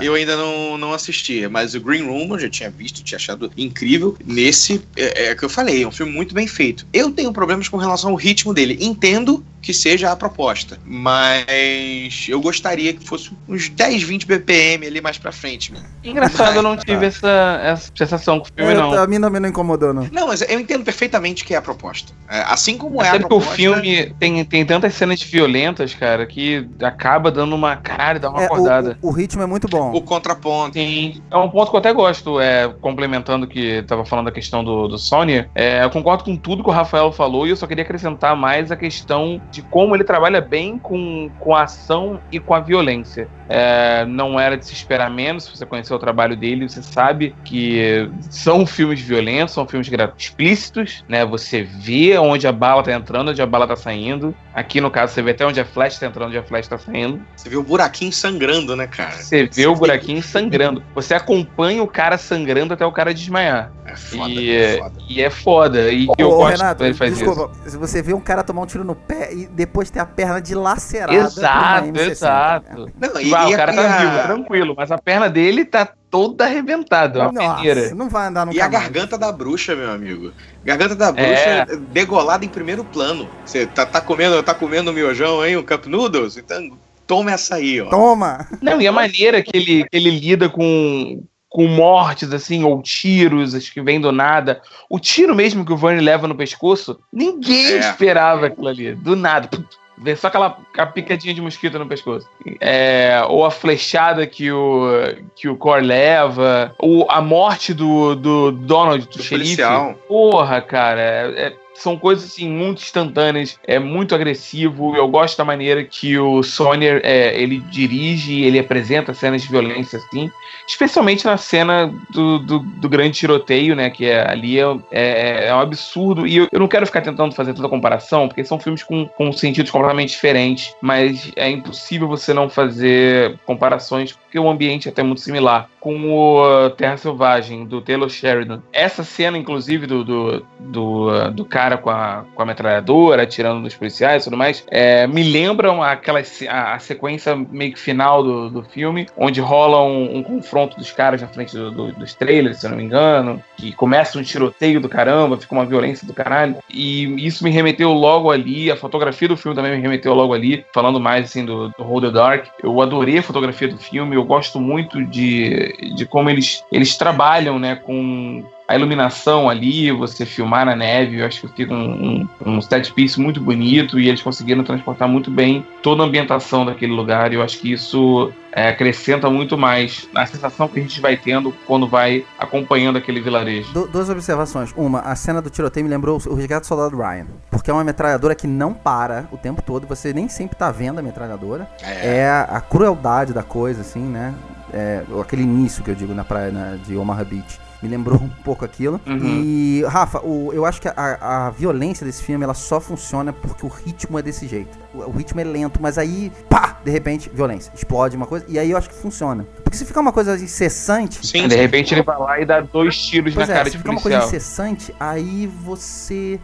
Eu ainda não assisti, mas o Green Room eu já tinha visto, tinha achado incrível. Nesse, é que eu falei, é um filme muito bem feito. Eu tenho problemas com relação ao ritmo dele. Entendo que seja a proposta, mas eu gostaria que fosse uns 10, 20 BPM ali mais pra frente, mano. Engraçado, eu não tive essa sensação com o filme, não. A mim não me incomodou, não. Não, mas eu entendo perfeitamente que é a proposta. Assim como é a Sabe que o proposta... filme tem tantas cenas violentas, cara, que acaba dando uma cara e dá uma acordada. O ritmo é muito bom. O contraponto. Sim, é um ponto que eu até gosto, complementando o que tava falando da questão do Sony, eu concordo com tudo que o Rafael falou e eu só queria acrescentar mais a questão de como ele trabalha bem com a ação e com a violência. Não era de se esperar menos. Se você conhecer o trabalho dele, você sabe que são filmes violentos, são filmes explícitos, né? Você vê onde a bala tá entrando, onde a bala tá saindo. Aqui, no caso, você vê até onde a flecha tá entrando, onde a flecha tá saindo. Você vê o buraquinho sangrando, né, cara? Você vê o buraquinho sangrando. Você acompanha o cara sangrando até o cara desmaiar. É foda, E é foda. E eu gosto Renato, quando ele faz desculpa, isso. Se você vê um cara tomar um tiro no pé e depois ter a perna dilacerada. Exato. Não, O cara tá vivo, tranquilo, mas a perna dele tá toda arrebentada, uma peneira. Não vai andar no E a garganta da bruxa, meu amigo. Garganta da bruxa degolada em primeiro plano. Você tá comendo miojão, hein? O Cup Noodles? Então, toma essa aí, ó. Toma! Não, e a maneira que ele lida com mortes, assim, ou tiros, acho que vem do nada. O tiro mesmo que o Verne leva no pescoço, ninguém esperava aquilo ali. Do nada. Vê só aquela picadinha de mosquito no pescoço. Ou a flechada que o Cor leva. Ou a morte do Donald, do xerife. Policial. Porra, cara. São coisas, assim, muito instantâneas. É muito agressivo. Eu gosto da maneira que o Sonyer, ele dirige, ele apresenta cenas de violência, assim. Especialmente na cena do grande tiroteio, né? Que ali é um absurdo. E eu não quero ficar tentando fazer toda a comparação, porque são filmes com sentidos completamente diferentes. Mas é impossível você não fazer comparações, porque o ambiente é até muito similar. Com o Terra Selvagem, do Taylor Sheridan. Essa cena, inclusive, do cara com a metralhadora, atirando nos policiais e tudo mais, me lembram a sequência meio que final do filme, onde rola um confronto dos caras na frente dos trailers, se eu não me engano, que começa um tiroteio do caramba, fica uma violência do caralho, e isso me remeteu logo ali, a fotografia do filme também me remeteu logo ali, falando mais, assim, do Hold the Dark. Eu adorei a fotografia do filme, eu gosto muito de como eles trabalham, né, com a iluminação ali, você filmar na neve. Eu acho que fica um set piece muito bonito e eles conseguiram transportar muito bem toda a ambientação daquele lugar, e eu acho que isso acrescenta muito mais a sensação que a gente vai tendo quando vai acompanhando aquele vilarejo. Duas observações. Uma, a cena do tiroteio me lembrou o Resgate do Soldado Ryan, porque é uma metralhadora que não para o tempo todo, você nem sempre tá vendo a metralhadora. É a crueldade da coisa, assim, né? Aquele início que eu digo na praia de Omaha Beach. Me lembrou um pouco aquilo. Uhum. E, Rafa, eu acho que a violência desse filme, ela só funciona porque o ritmo é desse jeito. O ritmo é lento, mas aí, pá, de repente, violência. Explode uma coisa, e aí eu acho que funciona. Porque se ficar uma coisa incessante... Sim, de repente ele vai lá e dá 2 tiros na cara de policial. Se ficar uma coisa incessante, aí você...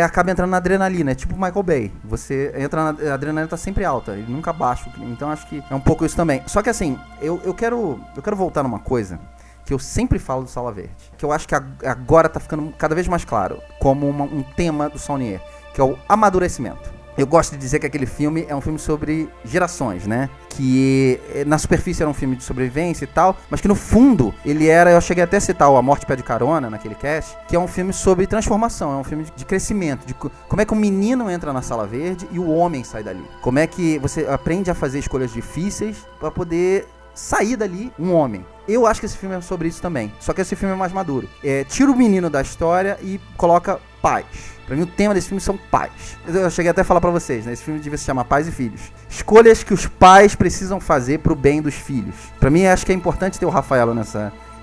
acaba entrando na adrenalina, é tipo Michael Bay. Você entra a adrenalina tá sempre alta, ele nunca baixa. Então acho que é um pouco isso também. Só que assim, eu quero voltar numa coisa que eu sempre falo do Sala Verde, que eu acho que agora tá ficando cada vez mais claro, como um tema do Saunier, que é o amadurecimento. Eu gosto de dizer que aquele filme é um filme sobre gerações, né? Que na superfície era um filme de sobrevivência e tal, mas que no fundo ele era, eu cheguei até a citar o A Morte Pede Carona naquele cast, que é um filme sobre transformação, é um filme de crescimento, de como é que o menino entra na Sala Verde e o homem sai dali. Como é que você aprende a fazer escolhas difíceis para poder sair dali um homem. Eu acho que esse filme é sobre isso também, só que esse filme é mais maduro. Tira o menino da história e coloca pais. Pra mim o tema desse filme são pais. Eu cheguei até a falar pra vocês, né? Esse filme devia se chamar Pais e Filhos. Escolhas que os pais precisam fazer pro bem dos filhos. Pra mim acho que é importante ter o Rafaelo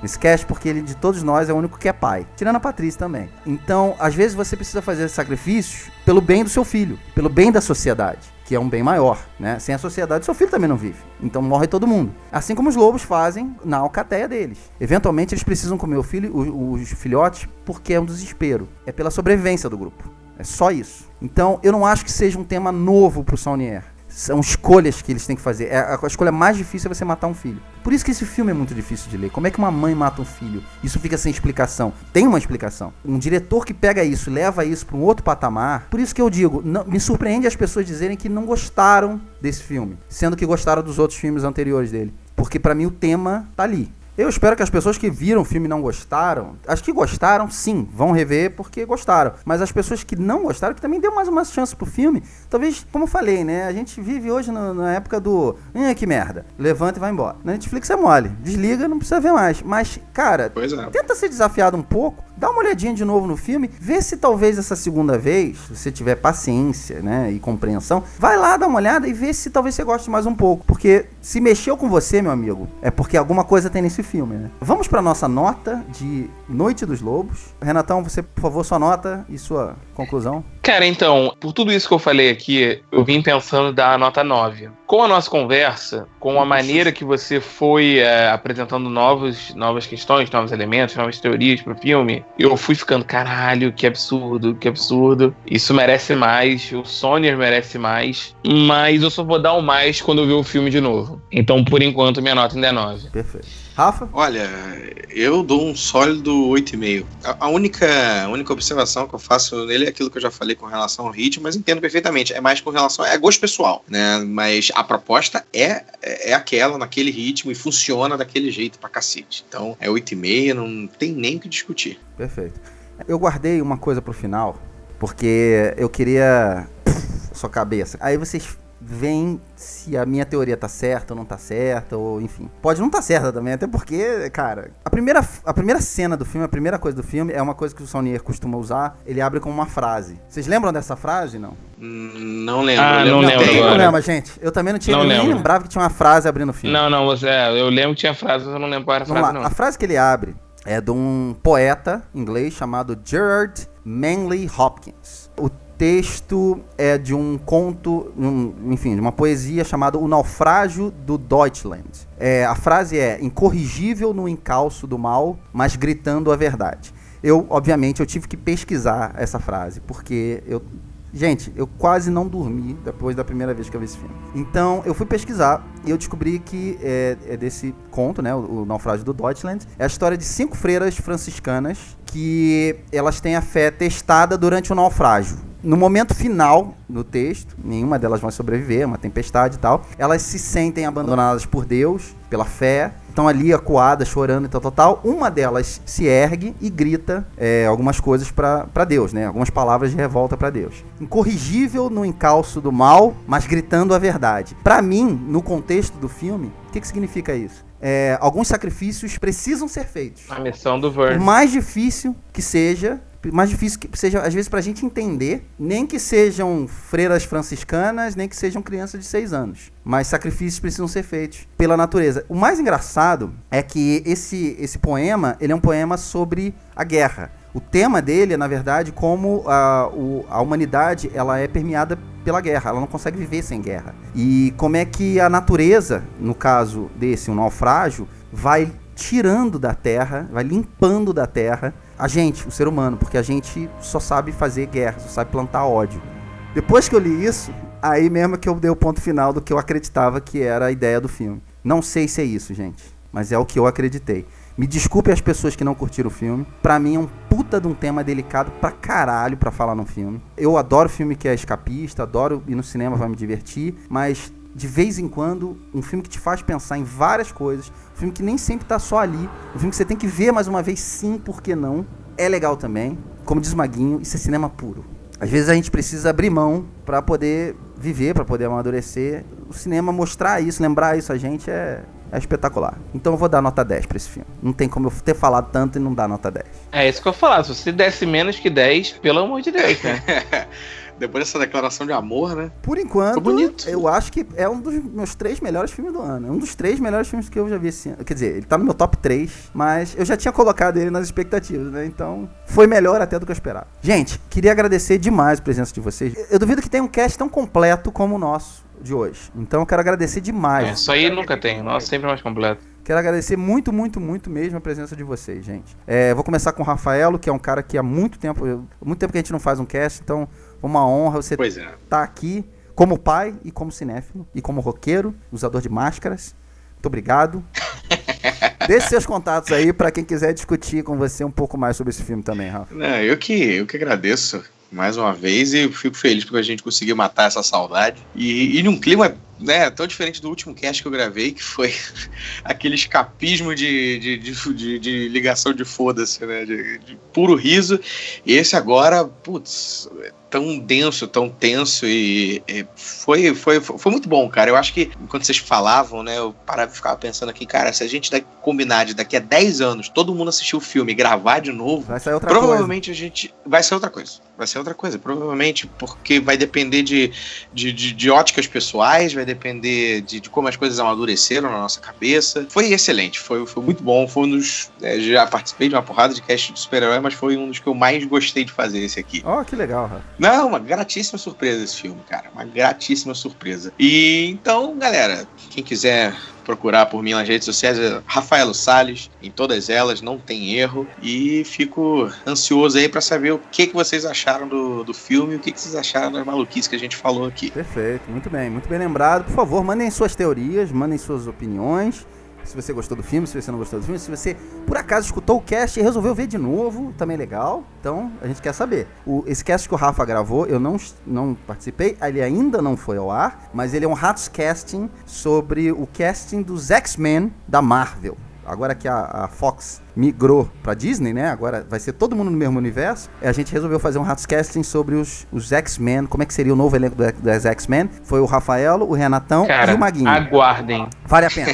nesse cast, porque ele, de todos nós, é o único que é pai. Tirando a Patrícia também. Então, às vezes você precisa fazer sacrifícios pelo bem do seu filho, pelo bem da sociedade, que é um bem maior, né? Sem a sociedade, seu filho também não vive. Então morre todo mundo. Assim como os lobos fazem na alcateia deles. Eventualmente eles precisam comer os filhotes porque é um desespero. É pela sobrevivência do grupo. É só isso. Então eu não acho que seja um tema novo pro Saunier. São escolhas que eles têm que fazer. A escolha mais difícil é você matar um filho. Por isso que esse filme é muito difícil de ler. Como é que uma mãe mata um filho? Isso fica sem explicação. Tem uma explicação. Um diretor que pega isso e leva isso para um outro patamar. Por isso que eu digo, não, me surpreende as pessoas dizerem que não gostaram desse filme, sendo que gostaram dos outros filmes anteriores dele. Porque para mim o tema tá ali. Eu espero que as pessoas que viram o filme e não gostaram, as que gostaram, sim, vão rever porque gostaram. Mas as pessoas que não gostaram, que também deu mais uma chance pro filme, talvez, como eu falei, né? A gente vive hoje na época do... que merda. Levanta e vai embora. Na Netflix é mole. Desliga, não precisa ver mais. Mas, cara, tenta ser desafiado um pouco, dá uma olhadinha de novo no filme, vê se talvez essa segunda vez, se você tiver paciência, né, e compreensão, vai lá, dá uma olhada e vê se talvez você goste mais um pouco. Porque se mexeu com você, meu amigo, é porque alguma coisa tem nesse filme, né? Vamos pra nossa nota de Noite dos Lobos. Renatão, você, por favor, sua nota e sua conclusão. Cara, então, por tudo isso que eu falei aqui, eu vim pensando dar a nota 9. Com a nossa conversa, com a maneira que você foi apresentando novas questões, novos elementos, novas teorias pro filme, eu fui ficando, caralho, que absurdo, que absurdo. Isso merece mais, o Saunier merece mais, mas eu só vou dar o mais quando eu ver o filme de novo. Então, por enquanto, minha nota ainda é 9. Perfeito. Rafa? Olha, eu dou um sólido 8,5. A única observação que eu faço nele é aquilo que eu já falei com relação ao ritmo, mas entendo perfeitamente. É mais com relação... É gosto pessoal, né? Mas a proposta é aquela, naquele ritmo, e funciona daquele jeito pra cacete. Então, é 8,5, não tem nem o que discutir. Perfeito. Eu guardei uma coisa pro final, porque eu queria... sua cabeça. Aí vocês... vem se a minha teoria tá certa ou não tá certa, ou enfim. Pode não tá certa também, até porque, cara, a primeira cena do filme, a primeira coisa do filme é uma coisa que o Saunier costuma usar, ele abre com uma frase. Vocês lembram dessa frase, não? Não lembro. Não lembro Tem agora. problema, gente. Eu também não tinha, Não nem lembro. lembrava que tinha uma frase abrindo o filme. Não, eu lembro que tinha frase, mas eu não lembro qual era a Vamos frase, lá. não. A frase que ele abre é de um poeta inglês chamado Gerard Manley Hopkins. O texto é de um conto, enfim, de uma poesia chamada O Naufrágio do Deutschland. A frase é: incorrigível no encalço do mal, mas gritando a verdade. Obviamente, eu tive que pesquisar essa frase, porque gente, eu quase não dormi depois da primeira vez que eu vi esse filme. Então, eu fui pesquisar e eu descobri que é desse conto, né, o Naufrágio do Deutschland. É a história de 5 freiras franciscanas que elas têm a fé testada durante o naufrágio. No momento final do texto, nenhuma delas vai sobreviver, uma tempestade e tal. Elas se sentem abandonadas por Deus, pela fé. Estão ali acuadas, chorando e tal. Uma delas se ergue e grita algumas coisas pra Deus, né? Algumas palavras de revolta pra Deus. Incorrigível no encalço do mal, mas gritando a verdade. Pra mim, no contexto do filme, o que significa isso? Alguns sacrifícios precisam ser feitos. A missão do Verne. Por mais difícil que seja, às vezes, pra gente entender, nem que sejam freiras franciscanas, nem que sejam crianças de 6 anos. Mas sacrifícios precisam ser feitos pela natureza. O mais engraçado é que esse poema, ele é um poema sobre a guerra. O tema dele é, na verdade, como a humanidade ela é permeada pela guerra. Ela não consegue viver sem guerra. E como é que a natureza, no caso desse, um naufrágio, vai tirando da terra, vai limpando da terra a gente, o ser humano, porque a gente só sabe fazer guerra, só sabe plantar ódio. Depois que eu li isso, aí mesmo que eu dei o ponto final do que eu acreditava que era a ideia do filme. Não sei se é isso, gente, mas é o que eu acreditei. Me desculpe as pessoas que não curtiram o filme. Pra mim é um puta de um tema delicado pra caralho pra falar num filme. Eu adoro filme que é escapista, adoro ir no cinema pra me divertir, mas de vez em quando, um filme que te faz pensar em várias coisas, um filme que nem sempre tá só ali, um filme que você tem que ver mais uma vez, sim, por que não? É legal também. Como diz Maguinho, isso é cinema puro. Às vezes a gente precisa abrir mão pra poder viver, pra poder amadurecer. O cinema mostrar isso, lembrar isso a gente é espetacular. Então eu vou dar nota 10 pra esse filme. Não tem como eu ter falado tanto e não dar nota 10. É isso que eu ia falar. Se você desse menos que 10, pelo amor de Deus, né? Depois dessa declaração de amor, né? Por enquanto, Ficou bonito. eu acho que é um dos meus 3 melhores filmes do ano. É um dos 3 melhores filmes que eu já vi esse ano. Quer dizer, ele tá no meu top 3, mas eu já tinha colocado ele nas expectativas, né? Então, foi melhor até do que eu esperava. Gente, queria agradecer demais a presença de vocês. Eu duvido que tenha um cast tão completo como o nosso de hoje. Então, eu quero agradecer demais. Isso aí nunca tem, nossa, sempre mais completo. Quero agradecer muito, muito, muito mesmo a presença de vocês, gente. Vou começar com o Rafaelo, que é um cara que há muito tempo que a gente não faz um cast, então uma honra você estar aqui como pai e como cinéfilo e como roqueiro, usador de máscaras. Muito obrigado. Deixe seus contatos aí para quem quiser discutir com você um pouco mais sobre esse filme também, Rafa. Eu que agradeço mais uma vez e fico feliz porque a gente conseguiu matar essa saudade. E num clima, né, tão diferente do último cast que eu gravei, que foi aquele escapismo de ligação de foda-se, né, de puro riso. E esse agora, putz, tão denso, tão tenso e foi muito bom, cara. Eu acho que enquanto vocês falavam, né, eu parava e ficava pensando aqui, cara, se a gente combinar de daqui a 10 anos todo mundo assistir o filme e gravar de novo, vai sair outra provavelmente coisa. A gente vai ser outra coisa. Vai ser outra coisa, provavelmente, porque vai depender de óticas pessoais, vai depender de como as coisas amadureceram na nossa cabeça. Foi excelente, foi muito bom, foi um dos... já participei de uma porrada de cast de super-herói, mas foi um dos que eu mais gostei de fazer esse aqui. Ó, que legal, Rafa. Não, uma gratíssima surpresa esse filme, cara. Uma gratíssima surpresa. E então, galera, quem quiser procurar por mim nas redes sociais é Rafaelo Salles, em todas elas, não tem erro. E fico ansioso aí pra saber o que vocês acharam do filme e o que vocês acharam das maluquices que a gente falou aqui. Perfeito, muito bem lembrado. Por favor, mandem suas teorias, mandem suas opiniões. Se você gostou do filme, se você não gostou do filme, se você por acaso escutou o cast e resolveu ver de novo, também legal. Então, a gente quer saber. Esse cast que o Rafa gravou, eu não participei, ele ainda não foi ao ar, mas ele é um Ratos Casting sobre o casting dos X-Men da Marvel. Agora que a Fox migrou pra Disney, né? Agora vai ser todo mundo no mesmo universo. A gente resolveu fazer um Ratos Casting sobre os X-Men. Como é que seria o novo elenco das X-Men? Foi o Rafaelo, o Renatão e o Maguinho. Aguardem. Vale a pena.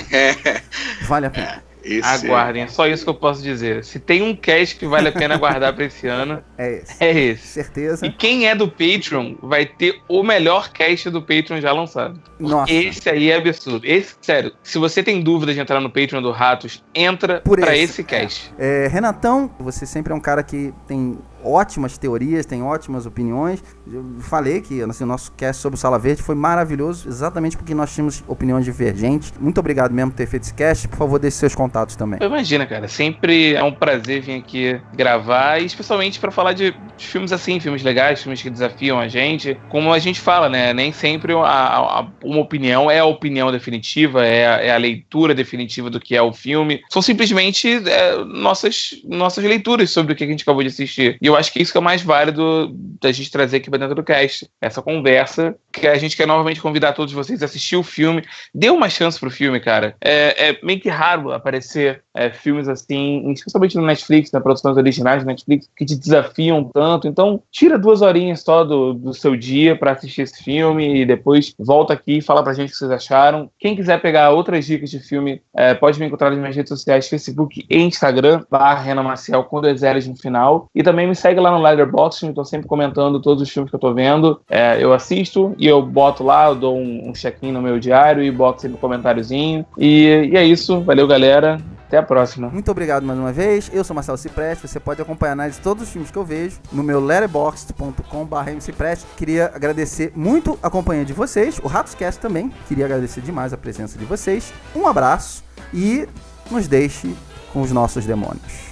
Vale a pena. Aguardem, é só isso que eu posso dizer. Se tem um cast que vale a pena aguardar pra esse ano, é esse. Certeza. E quem é do Patreon vai ter o melhor cast do Patreon já lançado. Nossa. Esse aí é absurdo. Sério, se você tem dúvida de entrar no Patreon do Ratos, entra pra esse cast. Renatão, você sempre é um cara que tem ótimas teorias, tem ótimas opiniões. Eu falei que assim, o nosso cast sobre o Sala Verde foi maravilhoso, exatamente porque nós tínhamos opiniões divergentes. Muito obrigado mesmo por ter feito esse cast. Por favor, deixe seus contatos também. Imagina, cara, sempre é um prazer vir aqui gravar, e especialmente pra falar de filmes assim, filmes legais, filmes que desafiam a gente. Como a gente fala, né, nem sempre uma opinião é a opinião definitiva, é a leitura definitiva do que é o filme. São simplesmente nossas leituras sobre o que a gente acabou de assistir. E eu acho que isso que é o mais válido da gente trazer aqui pra dentro do cast. Essa conversa, que a gente quer novamente convidar todos vocês a assistir o filme. Dê uma chance pro filme, cara. É meio que raro aparecer filmes assim, especialmente no Netflix, nas produções originais do Netflix, que te desafiam tanto. Então, tira 2 horinhas só do seu dia pra assistir esse filme e depois volta aqui e fala pra gente o que vocês acharam. Quem quiser pegar outras dicas de filme, pode me encontrar nas minhas redes sociais, Facebook e Instagram, /Renan Maciel, com 2 L's no final. E também me segue lá no Letterboxd, eu tô sempre comentando todos os filmes que eu tô vendo. Eu assisto e eu boto lá, eu dou um check-in no meu diário e boto sempre um comentáriozinho. E é isso, valeu, galera. Até a próxima. Muito obrigado mais uma vez. Eu sou Marcelo Cipreste. Você pode acompanhar a análise de todos os filmes que eu vejo no meu letterboxd.com/mcipreste. Queria agradecer muito a companhia de vocês. O Ratoscast também. Queria agradecer demais a presença de vocês. Um abraço e nos deixe com os nossos demônios.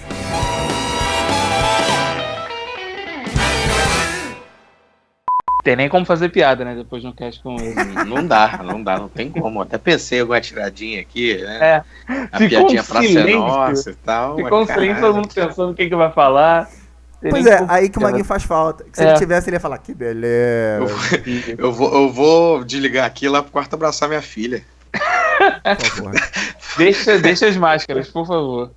Tem nem como fazer piada, né? Depois de um cast com ele. Não dá, não tem como. Até pensei em alguma tiradinha aqui, né? A Ficou piadinha pra ser nossa e tal. Ficou um silêncio, todo mundo pensando o que vai falar. Pois aí que o Maguinho faz falta. Se ele tivesse, ele ia falar, que beleza. Eu vou desligar aqui lá pro quarto abraçar minha filha. Por favor. Deixa as máscaras, por favor.